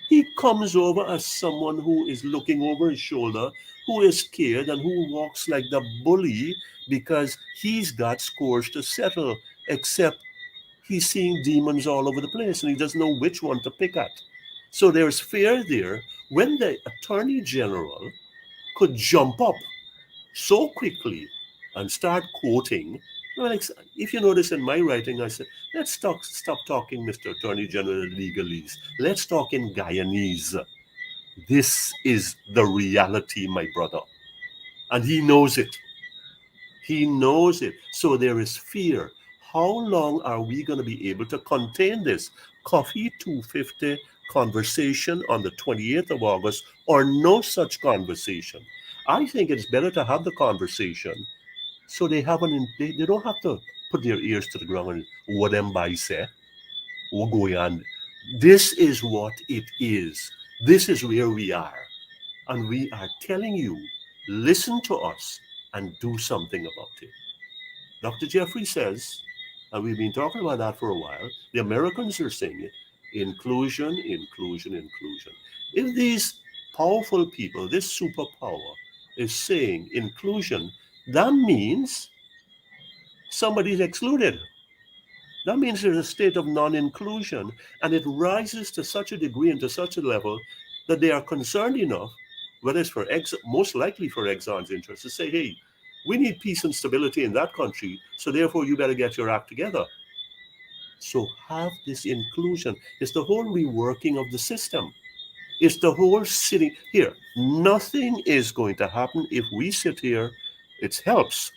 he comes over as someone who is looking over his shoulder, who is scared, and who walks like the bully because he's got scores to settle, except he's seeing demons all over the place and he doesn't know which one to pick at. So there's fear there. When the attorney general could jump up so quickly and start quoting, if you notice in my writing, I said, stop talking, Mr. Attorney General, legalese. Let's talk in Guyanese. This is the reality, my brother. And he knows it. He knows it. So there is fear. How long are we going to be able to contain this Coffee 250 conversation on the 28th of August or no such conversation? I think it's better to have the conversation so they don't have to put their ears to the ground and what them by say, what going on. This is what it is. This is where we are. And we are telling you, listen to us and do something about it. Dr. Jeffrey says, and we've been talking about that for a while, the Americans are saying it, inclusion, inclusion, inclusion. If these powerful people, this superpower is saying inclusion, that means somebody's excluded. That means there's a state of non-inclusion, and it rises to such a degree and to such a level that they are concerned enough, whether it's most likely for Exxon's interest, to say, hey, we need peace and stability in that country, so therefore you better get your act together. So have this inclusion. It's the whole reworking of the system. It's the whole sitting here. Nothing is going to happen if we sit here, it helps,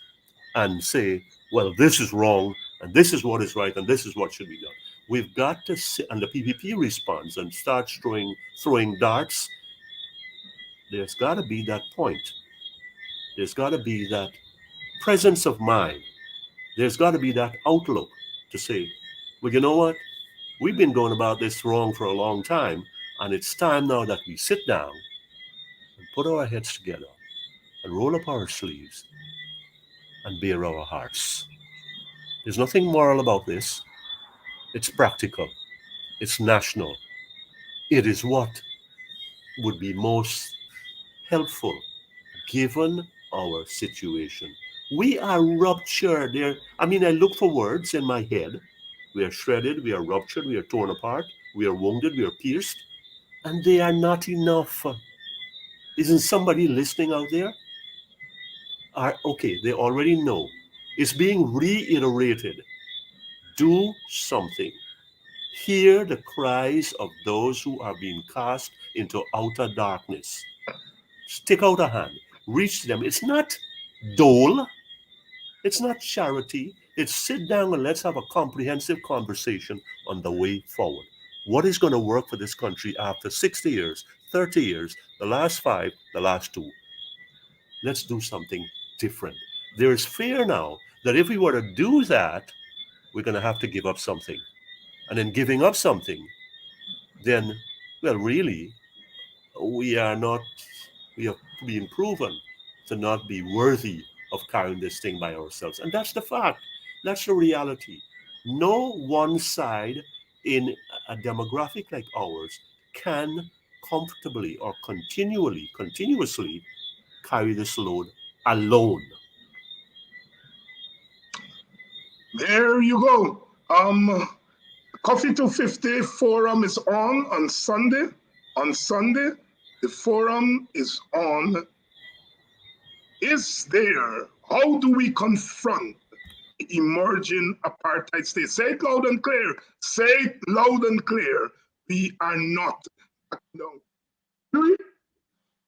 and say, well, this is wrong, and this is what is right, and this is what should be done. We've got to sit, and the PPP responds and starts throwing darts. There's got to be that point. There's got to be that presence of mind. There's got to be that outlook to say, well, you know what? We've been going about this wrong for a long time, and it's time now that we sit down and put our heads together and roll up our sleeves and bare our hearts. There's nothing moral about this. It's practical. It's national. It is what would be most helpful given our situation. We are ruptured there. I mean, I look for words in my head. We are shredded, we are ruptured, we are torn apart, we are wounded, we are pierced, and they are not enough. Isn't somebody listening out there? Okay, they already know. It's being reiterated. Do something. Hear the cries of those who are being cast into outer darkness. Stick out a hand. Reach them. It's not dole. It's not charity. It's sit down and let's have a comprehensive conversation on the way forward. What is going to work for this country after 60 years, 30 years, the last 5, the last 2? Let's do something different. There is fear now that if we were to do that, we're going to have to give up something. And in giving up something, then, well, really, we have been proven to not be worthy of carrying this thing by ourselves. And that's the fact. That's the reality. No one side in a demographic like ours can comfortably or continuously carry this load alone. There you go. Coffee 250 forum is on Sunday. On Sunday, the forum is on. Is there? How do we confront the emerging apartheid state? Say it loud and clear. Say it loud and clear. We are not. No.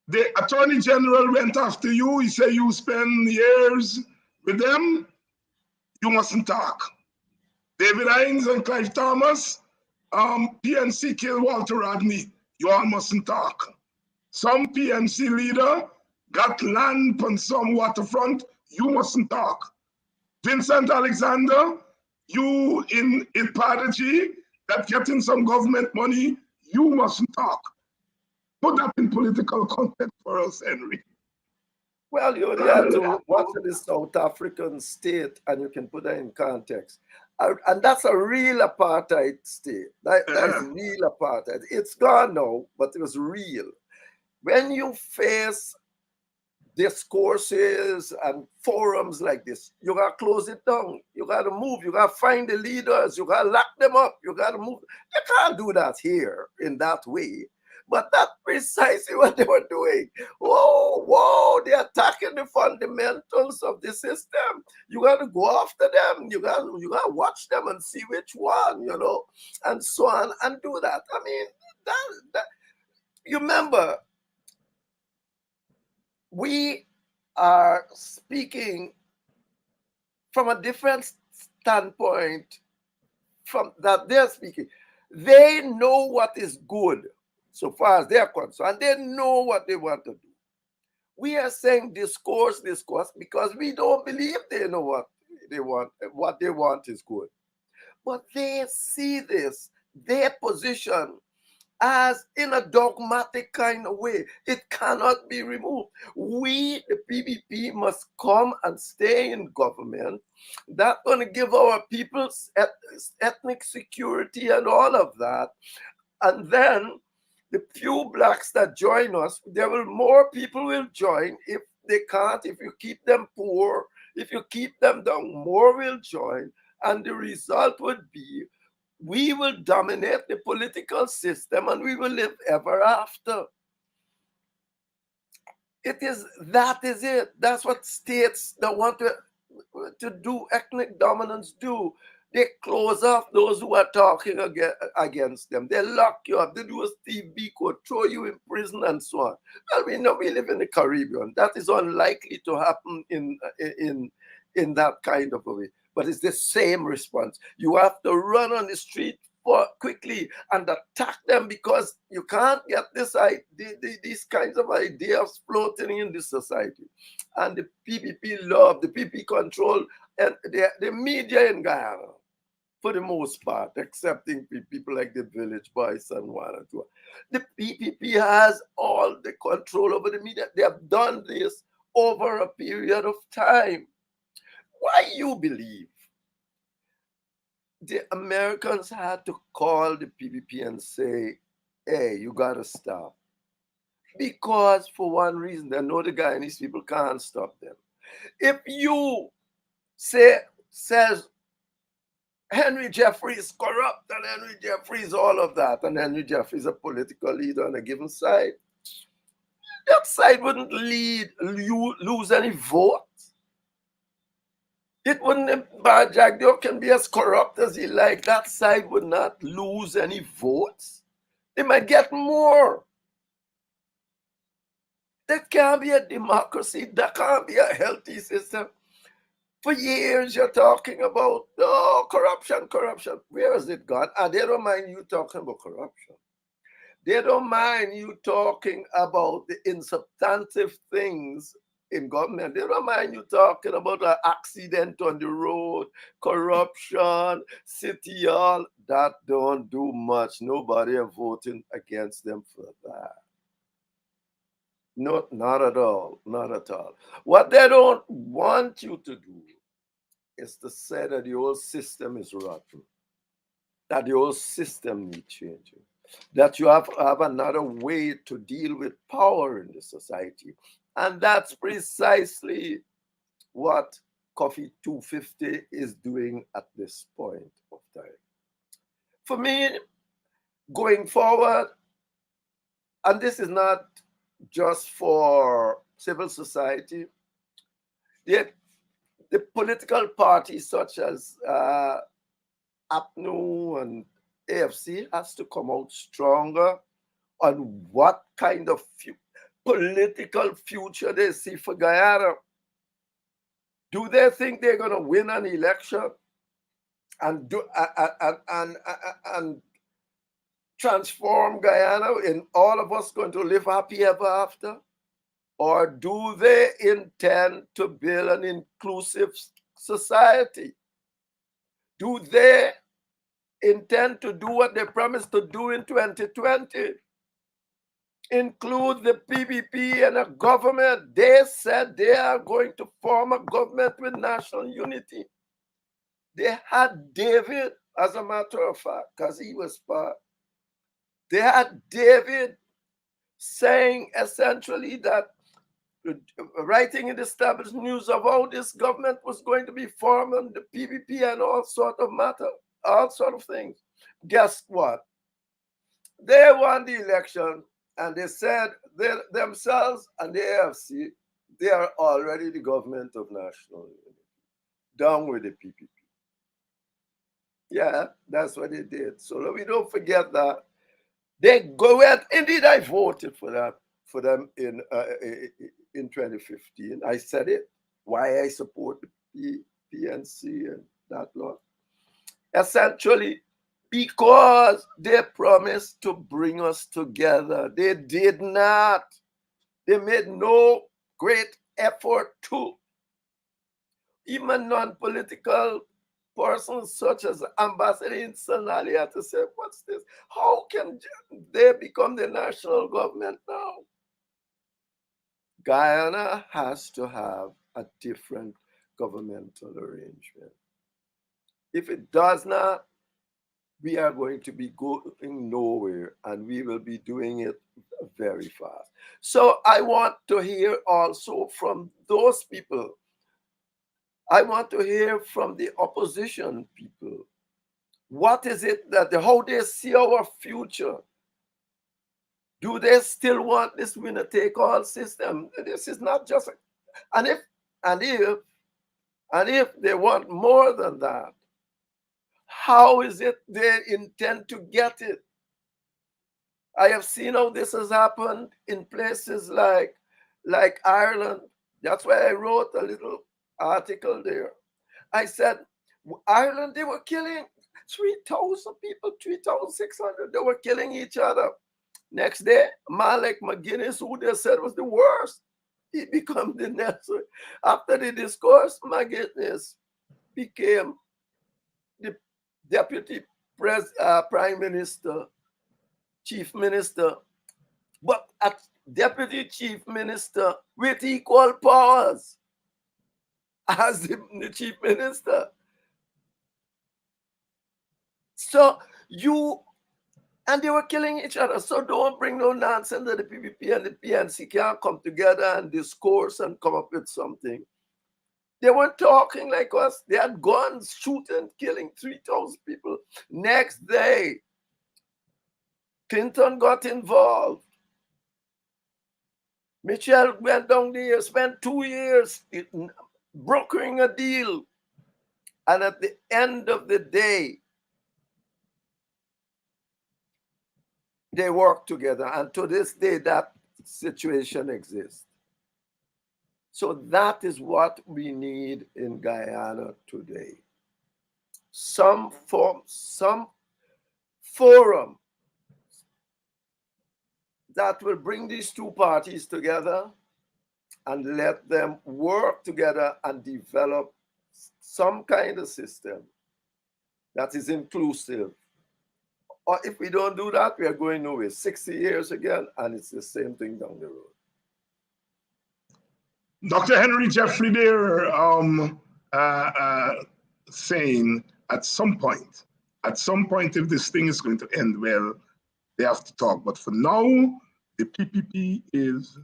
The Attorney General went after you. He said you spend years with them. You mustn't talk. David Hinds and Clive Thomas, PNC killed Walter Rodney. You all mustn't talk. Some PNC leader got land on some waterfront. You mustn't talk. Vincent Alexander, you in Prodigy that getting some government money, you mustn't talk. Put that in political context for us, Henry. Well, you only have to watch the South African state and you can put that in context. And that's a real apartheid state. That is real apartheid. It's gone now, but it was real. When you face discourses and forums like this, you gotta close it down. You gotta move. You gotta find the leaders. You gotta lock them up. You gotta move. You can't do that here in that way. But that's precisely what they were doing. Whoa, they're attacking the fundamentals of the system. You got to go after them. You got to watch them and see which one, and so on, and do that. I mean, that you remember, we are speaking from a different standpoint from that they're speaking. They know what is good. So far as they're concerned, they know what they want to do. We are saying discourse, because we don't believe they know what they want. What they want is good. But they see this, their position, as in a dogmatic kind of way. It cannot be removed. We, the PPP, must come and stay in government. That's going to give our people ethnic security and all of that. And then the few blacks that join us, more people will join. If they can't, if you keep them poor, if you keep them down, more will join. And the result would be we will dominate the political system and we will live ever after. That is it. That's what states that want to do ethnic dominance do. They close off those who are talking against them. They lock you up. They do a Steve Biko, throw you in prison and so on. Well, we know we live in the Caribbean. That is unlikely to happen in that kind of a way. But it's the same response. You have to run on the street quickly and attack them because you can't get these kinds of ideas floating in the society. And the PPP control and the media in Guyana, for the most part, excepting people like the Village Boys and one or two. The PPP has all the control over the media. They have done this over a period of time. Why you believe the Americans had to call the PPP and say, hey, you got to stop? Because for one reason, they know the Guyanese people can't stop them. If you says Henry Jeffrey is corrupt and Henry Jeffrey is all of that, and Henry Jeffrey is a political leader on a given side, that side wouldn't lose any votes. It wouldn't, Jack Dio can be as corrupt as he like. That side would not lose any votes. They might get more. That can't be a democracy. That can't be a healthy system. For years, you're talking about, corruption. Where has it gone? And they don't mind you talking about corruption. They don't mind you talking about the insubstantive things in government. They don't mind you talking about an accident on the road, corruption, city hall. That don't do much. Nobody are voting against them for that. No, not at all. Not at all. What they don't want you to do is to say that the whole system is rotten, that the whole system needs changing, that you have another way to deal with power in the society. And that's precisely what Coffee 250 is doing at this point of time. For me, going forward, and this is not just for civil society, the political parties such as APNU and AFC has to come out stronger on what kind of political future they see for Guyana? Do they think they're going to win an election and and transform Guyana and all of us going to live happy ever after? Or do they intend to build an inclusive society? Do they intend to do what they promised to do in 2020? Include the PPP and a government. They said they are going to form a government with national unity. They had David, as a matter of fact, because he was part. They had David saying essentially that, writing in the established news of how this government was going to be formed and the PPP and all sort of matter, all sort of things. Guess what? They won the election and they said they themselves and the AFC, they are already the government of national unity. Down with the PPP. Yeah, that's what they did. So we don't forget that. They go ahead. Indeed, I voted for that for them in 2015. I said it. Why I support the PNC and that lot. Essentially, because they promised to bring us together. They did not. They made no great effort to. Even non-political persons such as Ambassador Insanali had to say, what's this? How can they become the national government now? Guyana has to have a different governmental arrangement. If it does not, we are going to be going nowhere, and we will be doing it very fast. So I want to hear also from those people. I want to hear from the opposition people. What is it that how they see our future? Do they still want this winner-take-all system? This is not just and if they want more than that, how is it they intend to get it? I have seen how this has happened in places like Ireland. That's why I wrote a little article there. I said, Ireland, they were killing 3,000 people, 3,600. They were killing each other. Next day, Malek McGuinness, who they said was the worst, he became the next. After the discourse, McGuinness became the deputy prime minister, chief minister, but at deputy chief minister with equal powers as the chief minister. So and they were killing each other. So don't bring no nonsense that the PPP and the PNC can't come together and discourse and come up with something. They weren't talking like us. They had guns, shooting, killing 3,000 people. Next day, Clinton got involved. Michelle went down there, spent 2 years brokering a deal. And at the end of the day, they work together, and to this day, that situation exists. So that is what we need in Guyana today. Some forum that will bring these two parties together and let them work together and develop some kind of system that is inclusive. Or if we don't do that, we are going nowhere. 60 years again, and it's the same thing down the road. Dr. Henry Jeffrey there saying at some point, if this thing is going to end well, they have to talk. But for now, the PPP is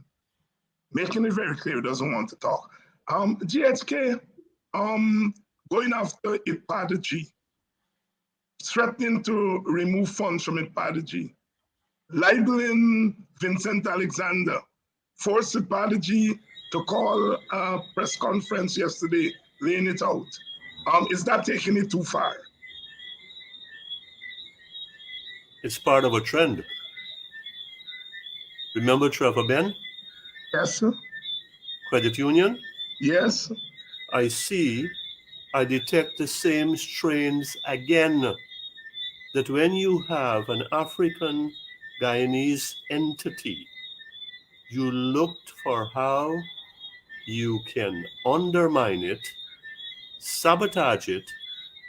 making it very clear it doesn't want to talk. GHK going after IPADG, threatening to remove funds from IPADG, libeling Vincent Alexander, forced IPADG to call a press conference yesterday, laying it out. Is that taking it too far? It's part of a trend. Remember Trevor Ben? Yes. Credit union, Yes. I detect the same strains again. That when you have an African Guyanese entity, you looked for how you can undermine it, sabotage it,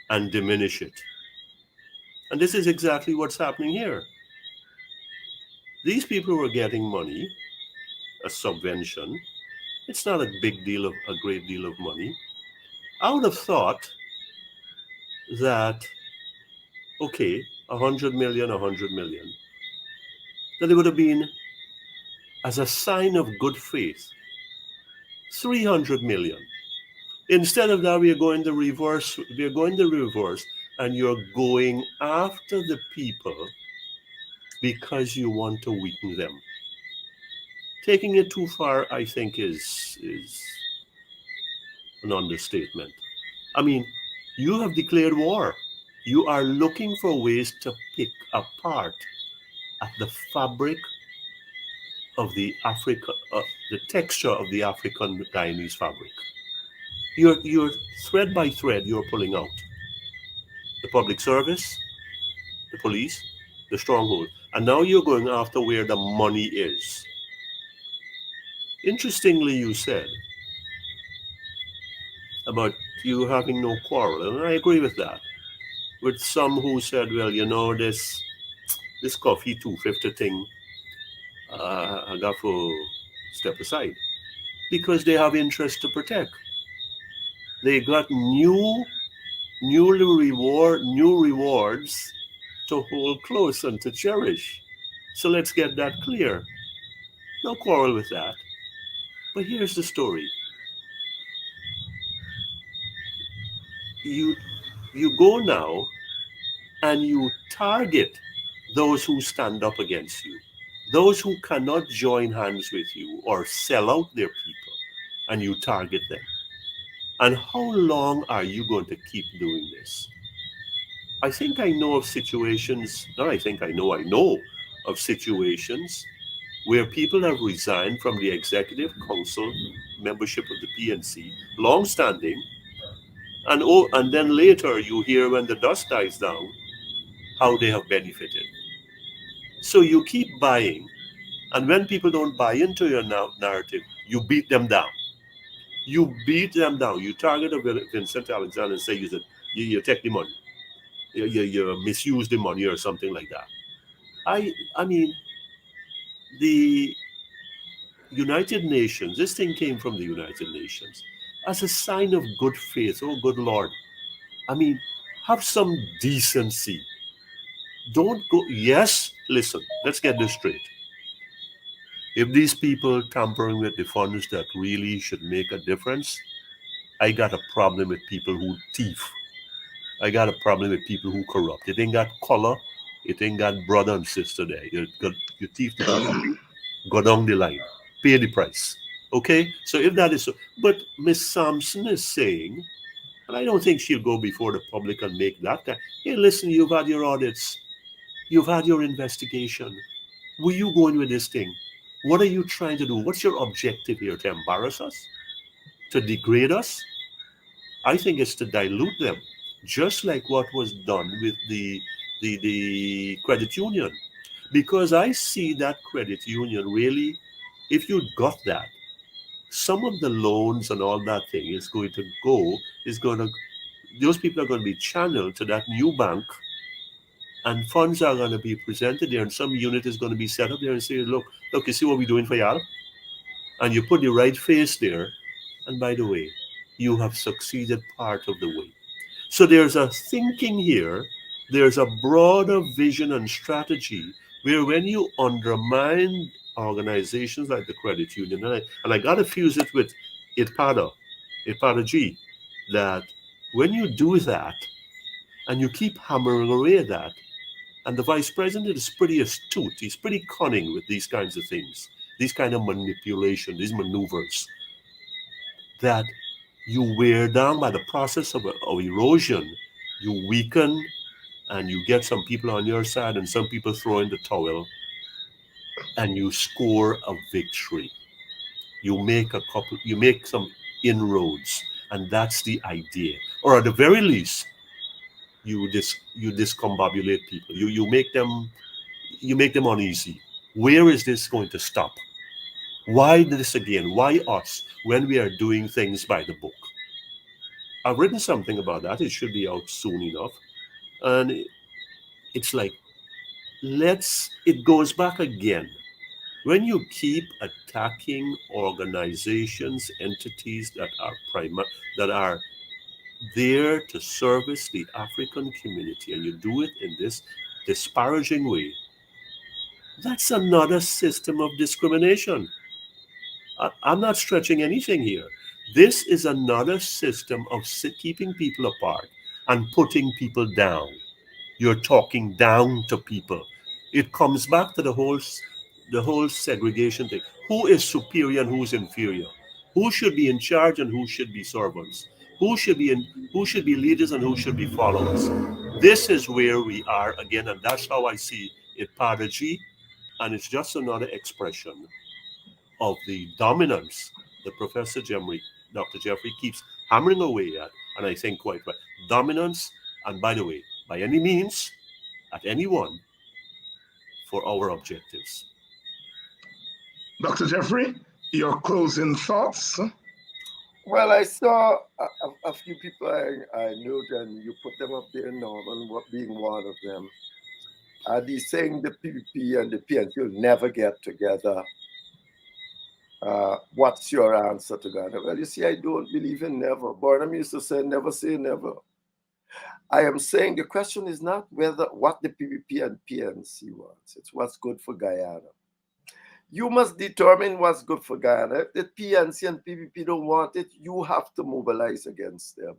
and diminish it. And this is exactly what's happening here. These people were getting money, a subvention. It's not a big deal of a great deal of money. I would have thought that, okay, 100 million, 100 million, that it would have been as a sign of good faith, 300 million. Instead of that, we are going the reverse. We are going the reverse, and you're going after the people because you want to weaken them. Taking it too far, I think, is an understatement. I mean, you have declared war. You are looking for ways to pick apart at the fabric of the texture of the African Guyanese fabric. You're thread by thread, you're pulling out the public service, the police, the stronghold, and now you're going after where the money is. Interestingly, you said about you having no quarrel, and I agree with that. With some who said, well, you know, this coffee 250 thing, I got to step aside because they have interest to protect. They got new rewards to hold close and to cherish. So let's get that clear. No quarrel with that. But here's the story. You you go now and you target those who stand up against you, those who cannot join hands with you or sell out their people, and you target them. And how long are you going to keep doing this? I think I know of situations, not I know of situations where people have resigned from the executive council membership of the PNC, long standing, and then later you hear when the dust dies down how they have benefited. So you keep buying, and when people don't buy into your narrative, you beat them down. You beat them down. You target a Vincent Alexander and say you take the money, you misuse the money or something like that. I mean, the United Nations. This thing came from the United Nations as a sign of good faith. Oh, good Lord! I mean, have some decency. Don't go. Yes, listen. Let's get this straight. If these people tampering with the funds that really should make a difference, I got a problem with people who thief. I got a problem with people who corrupt. It ain't got color. It ain't got brother and sister there. You thief the people. Go down the line. Pay the price. Okay? So if that is so. But Miss Sampson is saying, and I don't think she'll go before the public and make that kind. Hey, listen, you've had your audits. You've had your investigation. Where you going with this thing? What are you trying to do? What's your objective here? To embarrass us? To degrade us? I think it's to dilute them, just like what was done with the credit union. Because I see that credit union really, if you got that, some of the loans and all that thing is going to, those people are going to be channeled to that new bank, and funds are going to be presented there, and some unit is going to be set up there and say, look, you see what we're doing for y'all? And you put the right face there, and by the way, you have succeeded part of the way. So there's a thinking here, there's a broader vision and strategy where when you undermine organizations like the credit union, and I got to fuse it with IPADA G, that when you do that and you keep hammering away at that, and the vice president is pretty astute, he's pretty cunning with these kinds of things, these kind of manipulation, these maneuvers, that you wear down by the process of erosion, you weaken and you get some people on your side and some people throw in the towel and you score a victory. You make some inroads, and that's the idea. Or at the very least, you discombobulate people. You make them uneasy. Where is this going to stop? Why this again? Why us when we are doing things by the book? I've written something about that. It should be out soon enough. And it's like, it goes back again. When you keep attacking organizations, entities that are there to service the African community, and you do it in this disparaging way, that's another system of discrimination. I'm not stretching anything here. This is another system of keeping people apart and putting people down. You're talking down to people. It comes back to the whole segregation thing. Who is superior and who's inferior? Who should be in charge and who should be servants? Who should be leaders and who should be followers? This is where we are again, and that's how I see it, Padaji, and it's just another expression of the dominance that Dr. Jeffrey keeps hammering away at, and I think quite right. Dominance, and by the way, by any means, at anyone, for our objectives. Dr. Jeffrey, your closing thoughts? Well, I saw a few people I know, and you put them up there, Norman, being one of them. And he's saying the PPP and the PNC will never get together. What's your answer to that? Well, you see, I don't believe in never. Barnum used to say, never say never. I am saying the question is not what the PPP and PNC wants. It's what's good for Guyana. You must determine what's good for Guyana. If the PNC and PPP don't want it, you have to mobilize against them.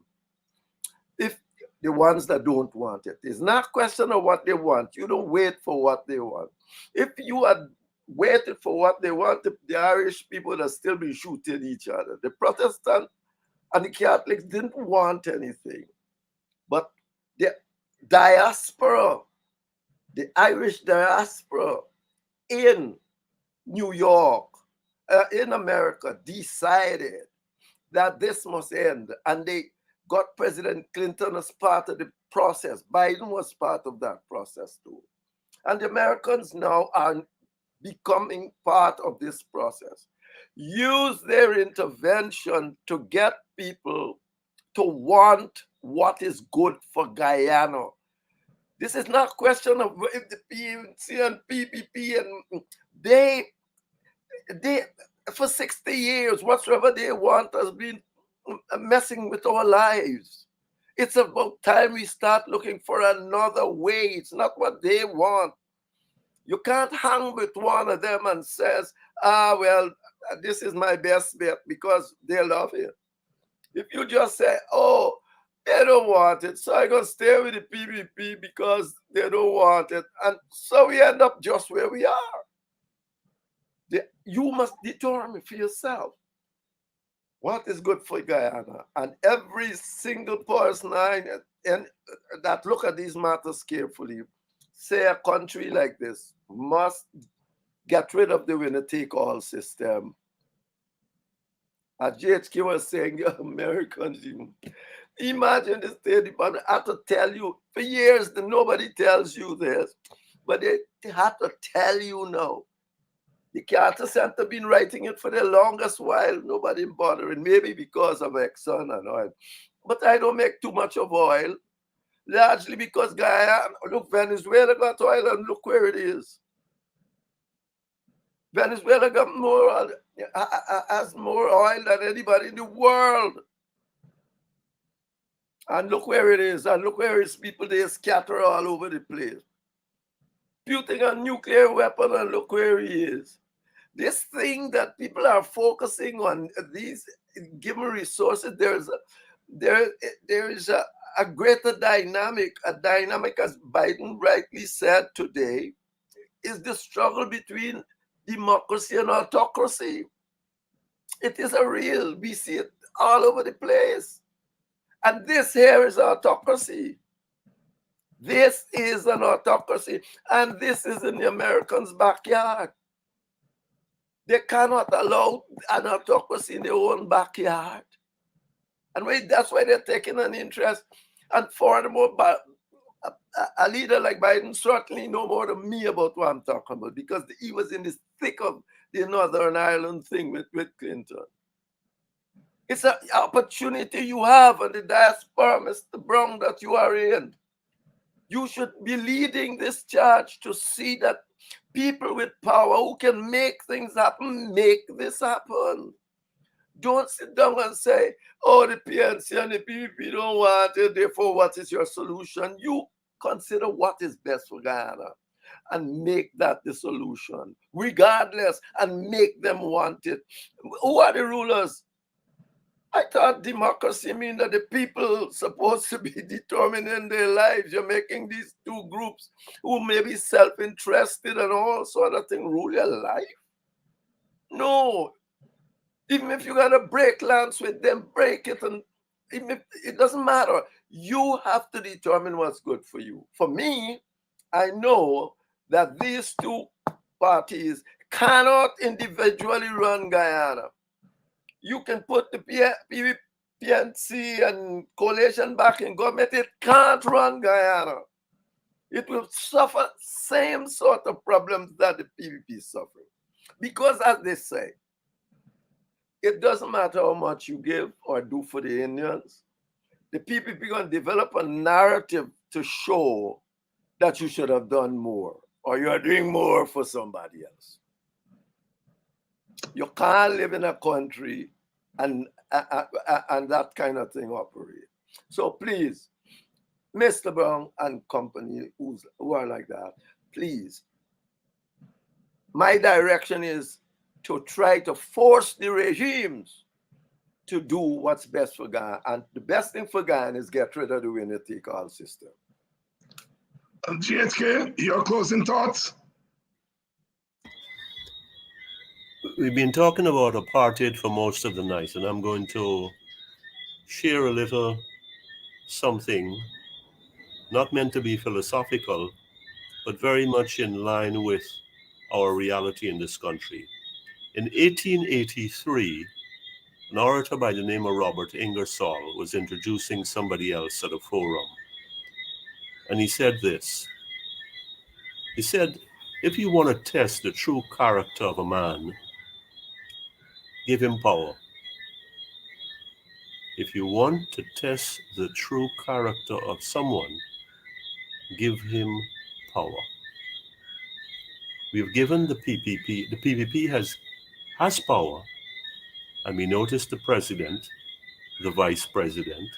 If the ones that don't want it, it's not a question of what they want. You don't wait for what they want. If you had waited for what they want, the Irish people would have still been shooting each other. The Protestants and the Catholics didn't want anything. But the diaspora, the Irish diaspora in New York, in America, decided that this must end. And they got President Clinton as part of the process. Biden was part of that process too. And the Americans now are becoming part of this process. Use their intervention to get people to want what is good for Guyana. This is not a question of if the PNC and PPP and they for 60 years, whatsoever they want has been messing with our lives. It's about time we start looking for another way. It's not what they want. You can't hang with one of them and says, well, this is my best bet because they love it. If you just say, oh, they don't want it, so I'm going to stay with the PPP because they don't want it. And so we end up just where we are. You must determine for yourself what is good for Guyana. And every single person that look at these matters carefully, say a country like this must get rid of the winner-take-all system. As GHQ was saying, the Americans, imagine the State Department had to tell you, for years, nobody tells you this, but they have to tell you now. The Carter Center been writing it for the longest while, nobody bothering, maybe because of Exxon and oil. But I don't make too much of oil, largely because Guyana, look, Venezuela got oil and look where it is. Venezuela got has more oil than anybody in the world. And look where it is, and look where its people, they scatter all over the place. Putin a nuclear weapon, and look where he is. This thing that people are focusing on, these given resources, there is a greater dynamic. A dynamic, as Biden rightly said today, is the struggle between democracy and autocracy. It is a real, we see it all over the place. And this here is autocracy. This is an autocracy, and this is in the Americans' backyard. They cannot allow an autocracy in their own backyard. And that's why they're taking an interest. And furthermore, a leader like Biden certainly know more than me about what I'm talking about, because he was in the thick of the Northern Ireland thing with Clinton. It's an opportunity you have on the diaspora, Mr. Brown, that you are in. You should be leading this charge to see that people with power who can make things happen, make this happen. Don't sit down and say, oh, the PNC and the PPP don't want it, therefore what is your solution? You consider what is best for Guyana and make that the solution, regardless, and make them want it. Who are the rulers? I thought democracy means that the people supposed to be determining their lives. You're making these two groups who may be self-interested and all sort of thing rule your life. No. Even if you gotta break lands with them, break it, and even if it doesn't matter. You have to determine what's good for you. For me, I know that these two parties cannot individually run Guyana. You can put the PNC and coalition back in government. It can't run Guyana. It will suffer same sort of problems that the PPP is suffering. Because as they say, it doesn't matter how much you give or do for the Indians. The PPP going to develop a narrative to show that you should have done more or you are doing more for somebody else. You can't live in a country and that kind of thing operate. So please, Mr. Brown and company who are like that, please, my direction is to try to force the regimes to do what's best for Ghana. And the best thing for Ghana is get rid of the winner-take-all system. GHK, your closing thoughts? We've been talking about apartheid for most of the night, and I'm going to share a little something not meant to be philosophical, but very much in line with our reality in this country. In 1883, an orator by the name of Robert Ingersoll was introducing somebody else at a forum. And he said this. He said, if you want to test the true character of a man, give him power. If you want to test the true character of someone, give him power. We've given the PPP has power, and we notice the president, the vice president,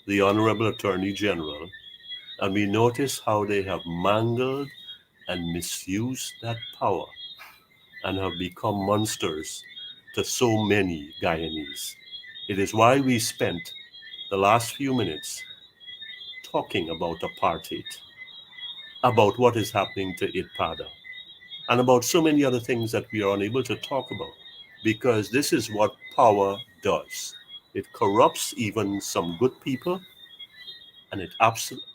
the honorable attorney general, and we notice how they have mangled and misused that power and have become monsters to so many Guyanese. It is why we spent the last few minutes talking about apartheid, about what is happening to Itpada, and about so many other things that we are unable to talk about, because this is what power does. It corrupts even some good people, and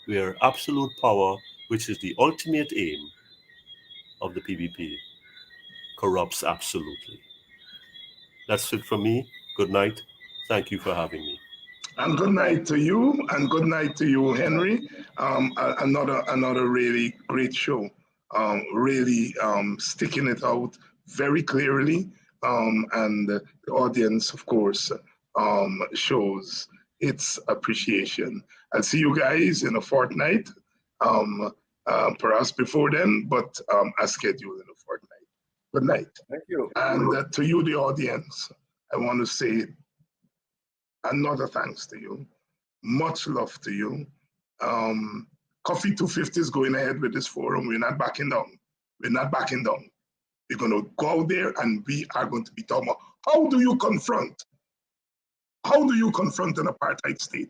where absolute power, which is the ultimate aim of the PPP, corrupts absolutely. That's it from me. Good night. Thank you for having me. And good night to you, and good night to you, Henry. Another really great show. Really sticking it out very clearly, and the audience, of course, shows its appreciation. I'll see you guys in a fortnight, perhaps before then, but as scheduled in a fortnight. Good night. Thank you. And to you, the audience, I want to say another thanks to you. Much love to you. Coffee 250 is going ahead with this forum. We're not backing down. We're not backing down. We're going to go out there and we are going to be talking about how do you confront an apartheid state?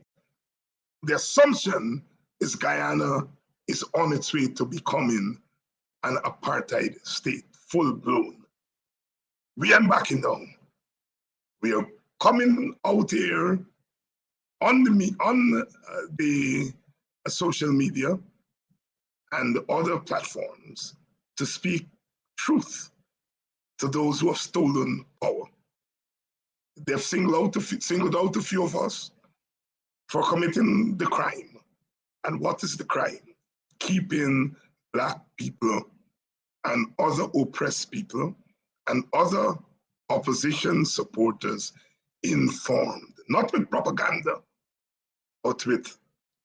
The assumption is Guyana is on its way to becoming an apartheid state, full blown. We ain't backing down. We are coming out here on the social media and other platforms to speak truth, to those who have stolen power. They've singled out a few of us for committing the crime. And what is the crime? Keeping Black people and other oppressed people and other opposition supporters informed, not with propaganda, but with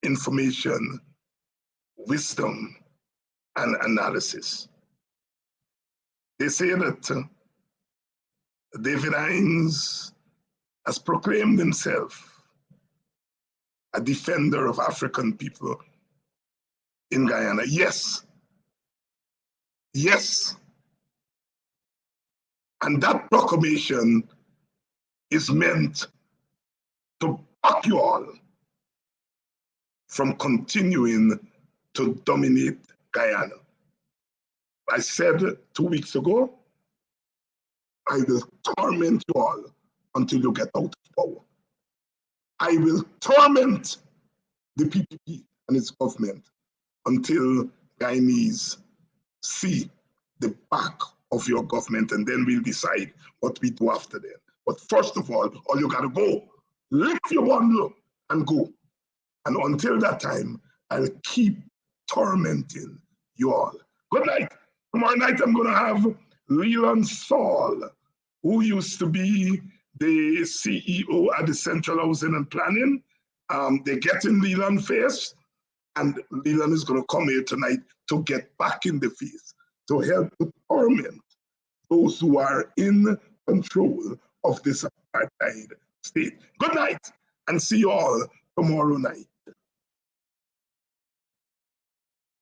information, wisdom, and analysis. They say that David Hinds has proclaimed himself a defender of African people in Guyana. Yes. Yes. And that proclamation is meant to block you all from continuing to dominate Guyana. I said 2 weeks ago, I will torment you all until you get out of power. I will torment the PPP and its government until Guyanese see the back of your government, and then we'll decide what we do after that. But first of all you gotta go, lift your bundle and go. And until that time, I'll keep tormenting you all. Good night. Tomorrow night, I'm gonna have Leland Saul, who used to be the CEO at the Central Housing and Planning. They're getting Leland face, and Leland is gonna come here tonight to get back in the face, to help to torment those who are in control of this apartheid state. Good night, and see you all tomorrow night.